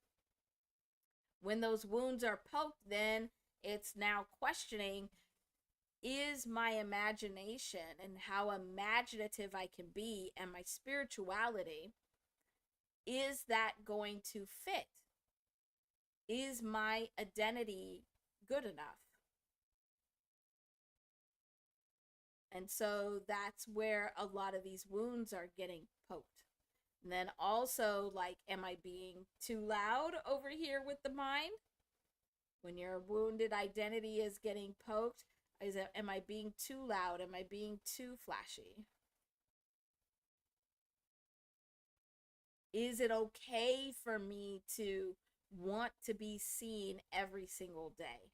When those wounds are poked, then it's now questioning, is my imagination and how imaginative I can be and my spirituality, is that going to fit? Is my identity good enough? And so that's where a lot of these wounds are getting poked. And then also, like, am I being too loud over here with the mind? When your wounded identity is getting poked, am I being too loud? Am I being too flashy? Is it okay for me to want to be seen every single day?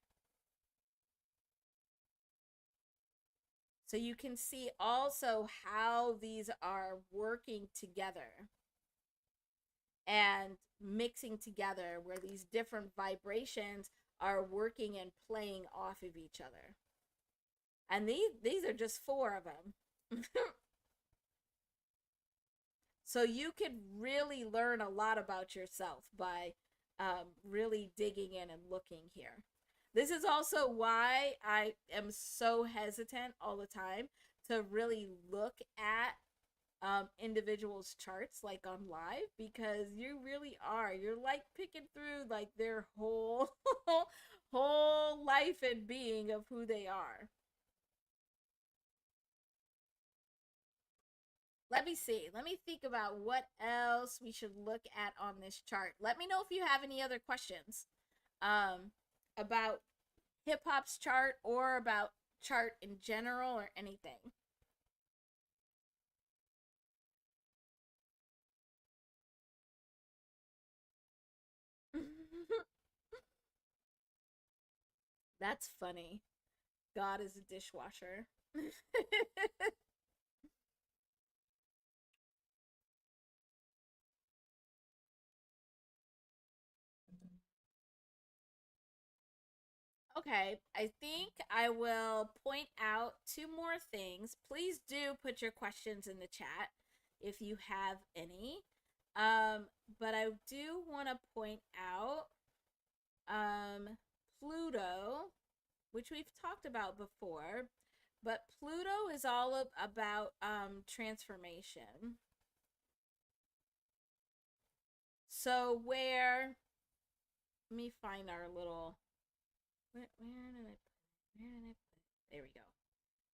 So you can see also how these are working together and mixing together, where these different vibrations are working and playing off of each other. And these are just 4 of them. So you could really learn a lot about yourself by really digging in and looking here. This is also why I am so hesitant all the time to really look at individuals' charts like on live, because you really are. You're like picking through like their whole whole life and being of who they are. Let me see. Let me think about what else we should look at on this chart. Let me know if you have any other questions um, about hip hop's chart, or about chart in general, or anything. That's funny. God is a dishwasher. Okay, I think I will point out 2 more things. Please do put your questions in the chat if you have any. But I do want to point out Pluto, which we've talked about before, but Pluto is all about transformation. So where, let me find our little, where did I put it? There we go.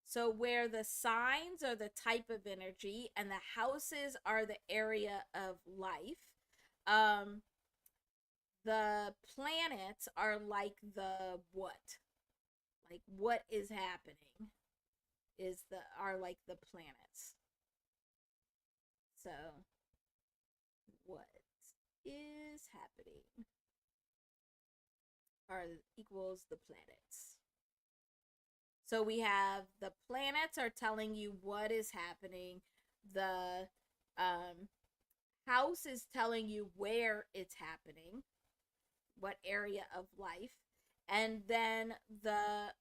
So where the signs are the type of energy and the houses are the area of life, um, the planets are like the what? Like what is happening is the are like the planets. So what is happening are equals the planets. So we have the planets are telling you what is happening. The house is telling you where it's happening, what area of life. And then the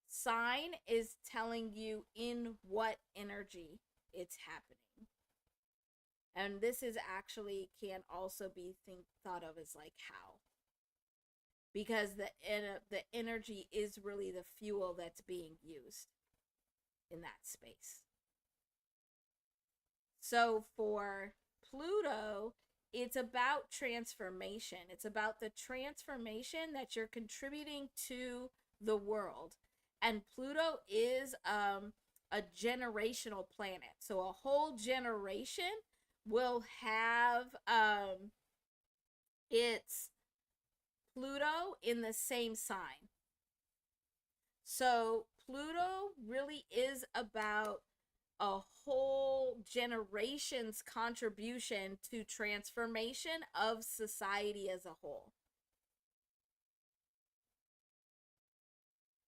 sign is telling you in what energy it's happening. And this is actually can also be thought of as like how, because the energy is really the fuel that's being used in that space. So for Pluto, it's about transformation. It's about the transformation that you're contributing to the world. And Pluto is a generational planet. So a whole generation will have its Pluto in the same sign. So Pluto really is about a whole generation's contribution to transformation of society as a whole.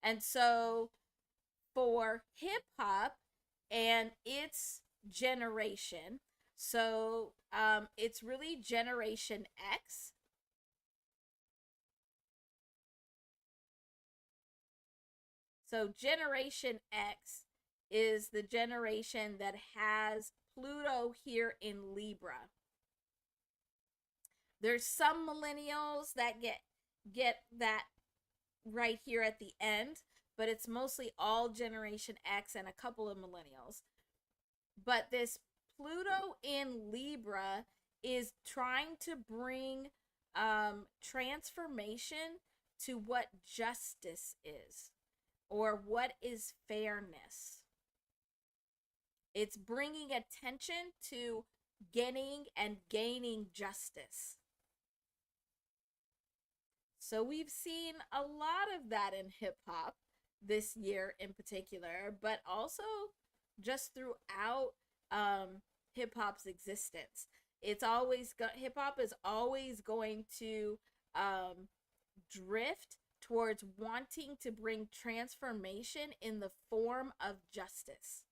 And so for hip hop and its generation, so it's really Generation X. So Generation X is the generation that has Pluto here in Libra. There's some millennials that get that right here at the end, but it's mostly all Generation X and a couple of millennials. But this Pluto in Libra is trying to bring transformation to what justice is, or what is fairness. It's bringing attention to getting and gaining justice. So we've seen a lot of that in hip hop this year in particular, but also just throughout hip hop's existence. It's always hip hop is always going to drift towards wanting to bring transformation in the form of justice.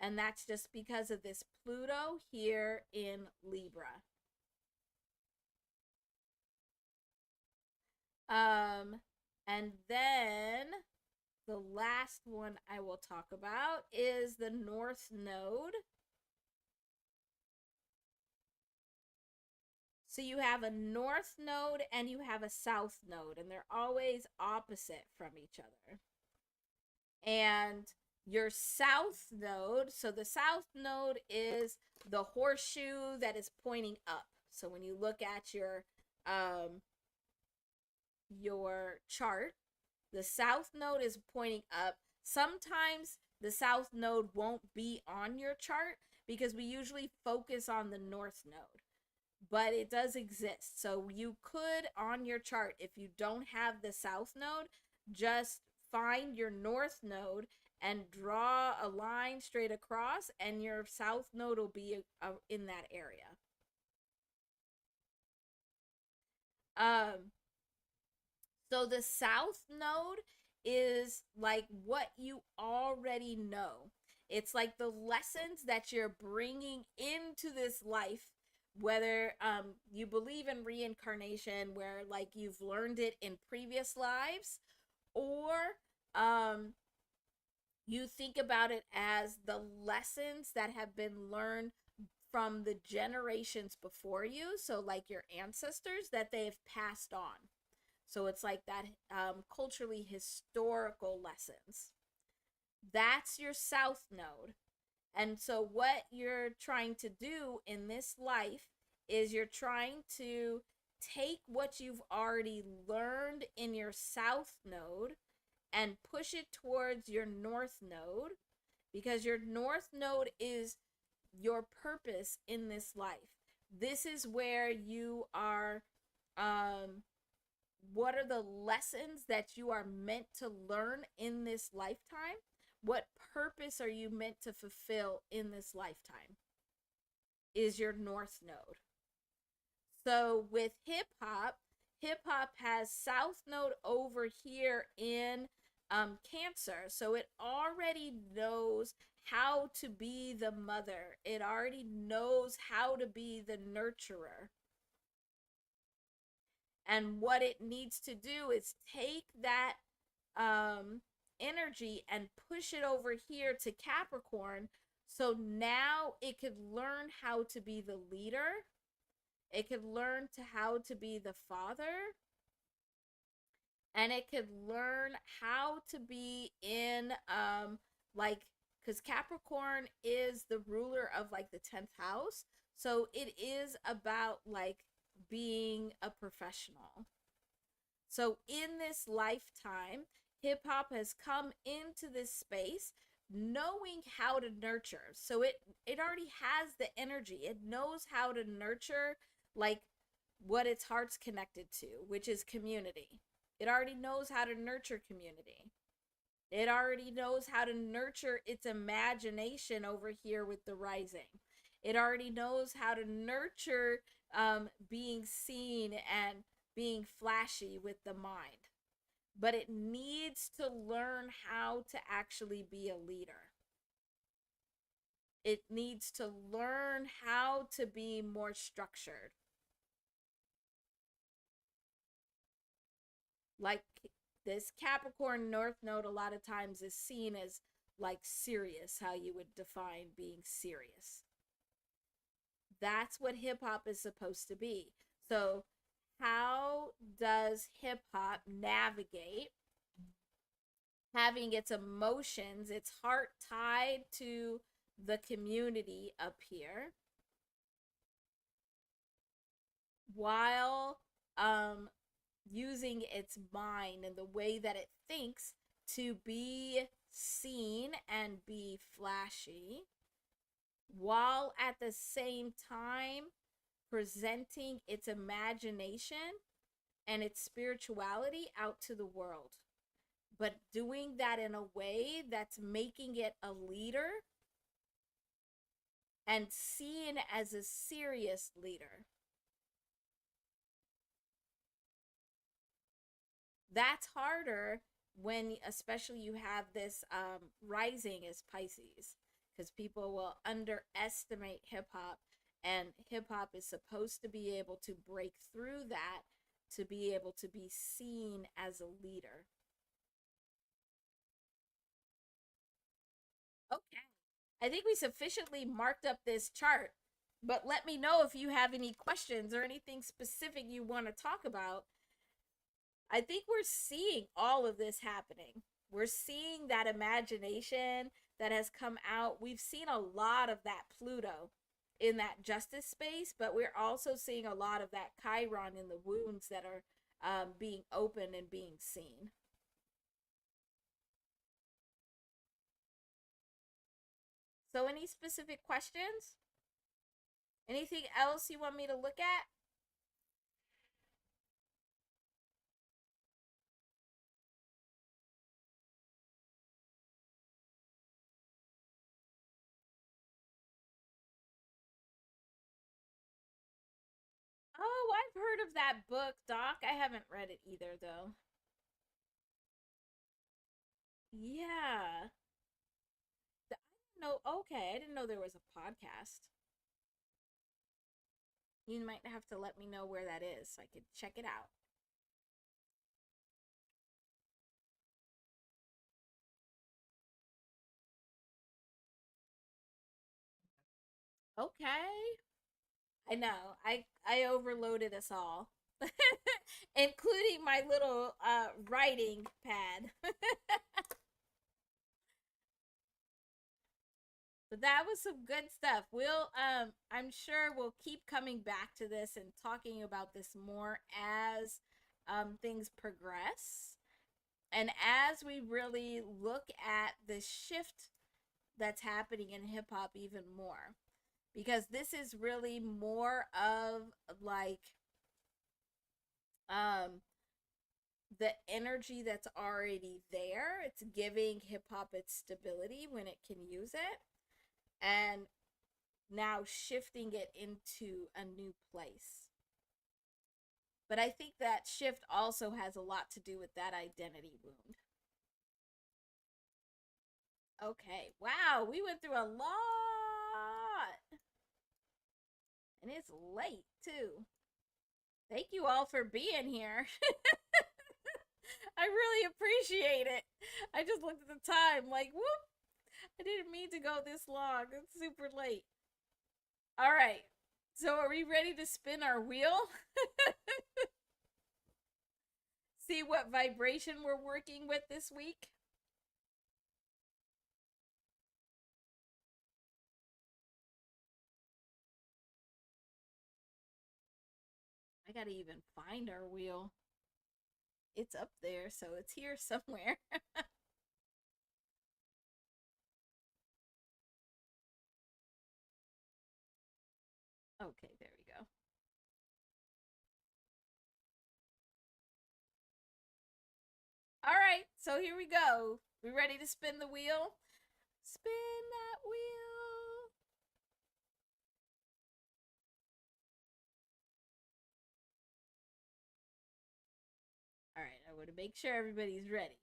And that's just because of this Pluto here in Libra. And then the last one I will talk about is the North Node. So you have a North Node and you have a South Node, and they're always opposite from each other. And your South Node, so the South Node is the horseshoe that is pointing up. So when you look at your chart, the South Node is pointing up. Sometimes the South Node won't be on your chart because we usually focus on the North Node, but it does exist. So you could, on your chart, if you don't have the South Node, just find your North Node and draw a line straight across, and your South Node will be in that area. So the South Node is like what you already know. It's like the lessons that you're bringing into this life, whether you believe in reincarnation, where like you've learned it in previous lives, or you think about it as the lessons that have been learned from the generations before you, so like your ancestors, that they have passed on. So it's like that culturally historical lessons. That's your South Node. And so what you're trying to do in this life is you're trying to take what you've already learned in your South Node and push it towards your North Node, because your North Node is your purpose in this life. This is where you are what are the lessons that you are meant to learn in this lifetime? What purpose are you meant to fulfill in this lifetime? Is your North Node. So with hip hop has South Node over here in Cancer. So it already knows how to be the mother, it already knows how to be the nurturer. And what it needs to do is take that energy and push it over here to Capricorn. So now it could learn how to be the leader. It could learn to how to be the father. And it could learn how to be in like, because Capricorn is the ruler of like the 10th house. So it is about like being a professional. So in this lifetime, hip hop has come into this space knowing how to nurture. So it already has the energy. It knows how to nurture like what its heart's connected to, which is community. It already knows how to nurture community. It already knows how to nurture its imagination over here with the rising. It already knows how to nurture being seen and being flashy with the mind. But it needs to learn how to actually be a leader. It needs to learn how to be more structured. Like this Capricorn North Node, a lot of times is seen as like serious, how you would define being serious. That's what hip hop is supposed to be. So, how does hip hop navigate having its emotions, its heart tied to the community up here, while using its mind and the way that it thinks to be seen and be flashy, while at the same time presenting its imagination and its spirituality out to the world, but doing that in a way that's making it a leader and seen as a serious leader. That's harder when, especially, you have this rising as Pisces, because people will underestimate hip hop, and hip hop is supposed to be able to break through that to be able to be seen as a leader. Okay. I think we sufficiently marked up this chart, but let me know if you have any questions or anything specific you want to talk about. I think we're seeing all of this happening. We're seeing that imagination that has come out. We've seen a lot of that Pluto in that justice space, but we're also seeing a lot of that Chiron in the wounds that are being open and being seen. So, any specific questions? Anything else you want me to look at? Oh, I've heard of that book, Doc. I haven't read it either, though. Yeah. I didn't know. Okay, I didn't know there was a podcast. You might have to let me know where that is so I could check it out. Okay. I know. I overloaded us all, including my little writing pad. But that was some good stuff. I'm sure we'll keep coming back to this and talking about this more as things progress and as we really look at the shift that's happening in hip hop even more, because this is really more of like um the energy that's already there. It's giving hip hop its stability when it can use it, and now shifting it into a new place. But I think that shift also has a lot to do with that identity wound. Okay, wow, we went through a lot. And it's late, too. Thank you all for being here. I really appreciate it. I just looked at the time, like, whoop, I didn't mean to go this long. It's super late. All right, so are we ready to spin our wheel? See what vibration we're working with this week? I gotta even find our wheel. It's up there, so it's here somewhere. Okay, there we go. All right, so here we go. We ready to spin the wheel? Spin that wheel. All right, I want to make sure everybody's ready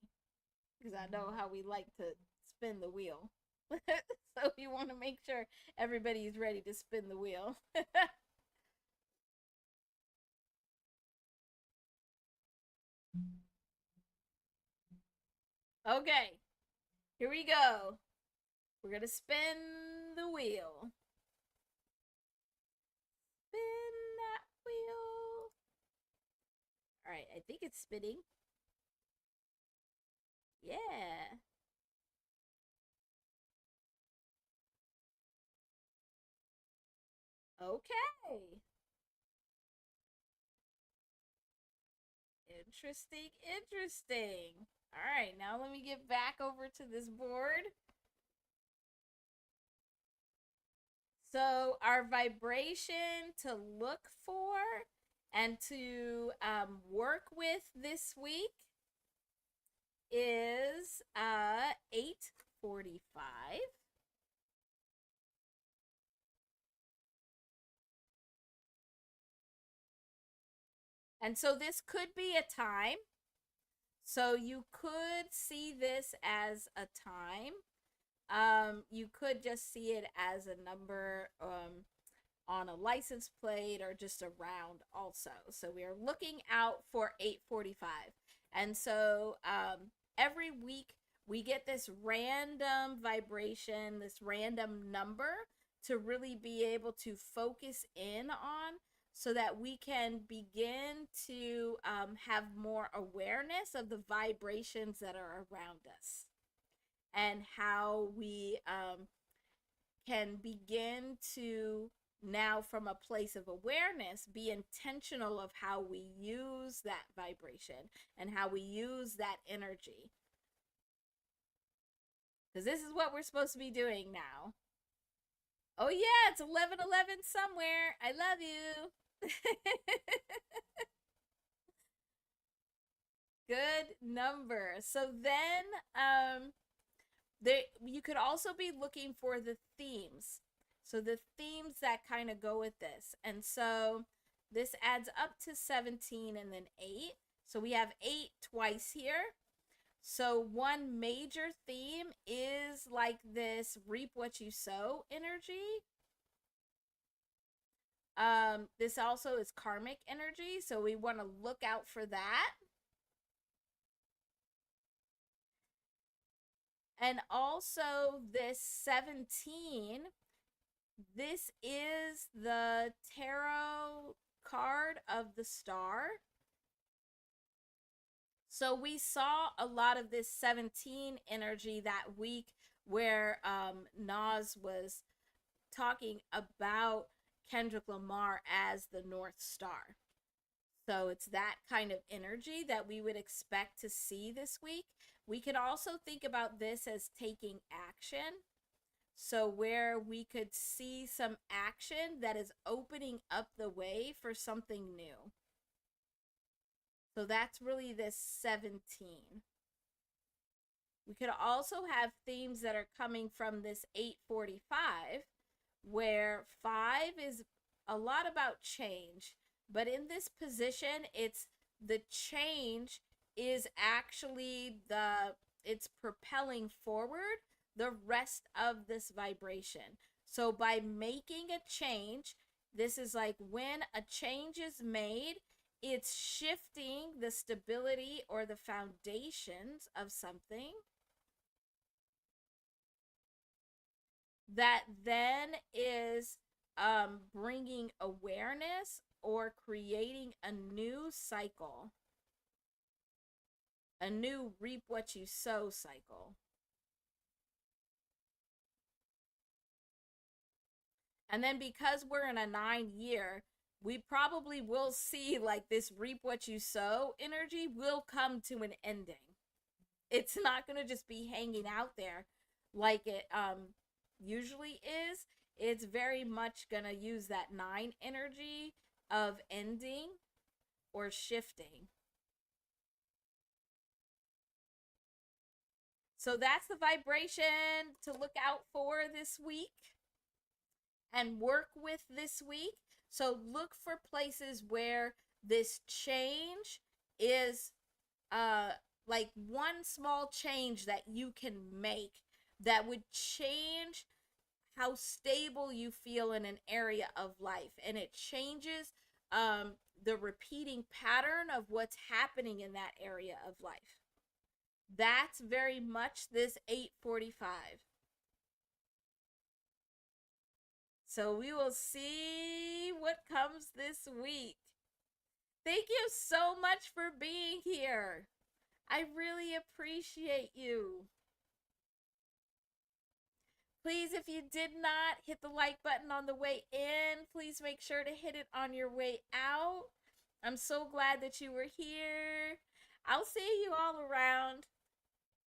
because I know how we like to spin the wheel. So you want to make sure everybody's ready to spin the wheel. Okay, here we go. We're going to spin the wheel. Spin that wheel. All right, I think it's spinning. Yeah. Okay. Interesting, interesting. All right, now let me get back over to this board. So, our vibration to look for and to work with this week is 8:45. And so, this could be a time. So, you could see this as a time. You could just see it as a number on a license plate or just a round also. So we are looking out for 8:45. And so every week we get this random vibration, this random number to really be able to focus in on so that we can begin to have more awareness of the vibrations that are around us and how we can begin to now, from a place of awareness, be intentional of how we use that vibration and how we use that energy. Because this is what we're supposed to be doing now. Oh, yeah, it's 11:11 somewhere. I love you. Good number. So then, you could also be looking for the themes. So the themes that kind of go with this. And so this adds up to 17 and then 8. So we have 8 twice here. So one major theme is like this reap what you sow energy. This also is karmic energy, so we want to look out for that. And also this 17, this is the tarot card of the star. So we saw a lot of this 17 energy that week where Nas was talking about Kendrick Lamar as the North Star. So it's that kind of energy that we would expect to see this week. We could also think about this as taking action. So where we could see some action that is opening up the way for something new. So that's really this 17. We could also have themes that are coming from this 845, where 5 is a lot about change, but in this position, it's the change is actually it's propelling forward the rest of this vibration. So by making a change, this is like when a change is made, it's shifting the stability or the foundations of something that then is bringing awareness or creating a new cycle, a new reap what you sow cycle. And then because we're in a 9 year, we probably will see like this reap what you sow energy will come to an ending. It's not going to just be hanging out there like it usually is. It's very much going to use that 9 energy of ending or shifting. So that's the vibration to look out for this week and work with this week. So look for places where this change is like one small change that you can make that would change how stable you feel in an area of life, and it changes the repeating pattern of what's happening in that area of life. That's very much this 845. So we will see what comes this week. Thank you so much for being here. I really appreciate you. Please, if you did not hit the like button on the way in, please make sure to hit it on your way out. I'm so glad that you were here. I'll see you all around,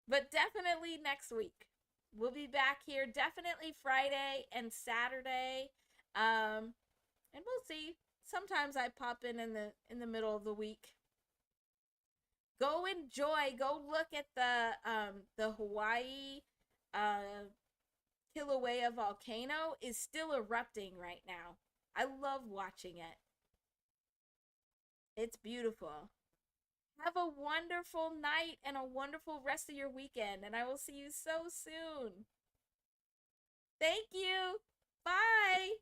but definitely next week. We'll be back here definitely Friday and Saturday. And we'll see. Sometimes I pop in the middle of the week. Go enjoy. Go look at the Hawaii Kilauea volcano is still erupting right now. I love watching it. It's beautiful. Have a wonderful night and a wonderful rest of your weekend, and I will see you so soon. Thank you. Bye.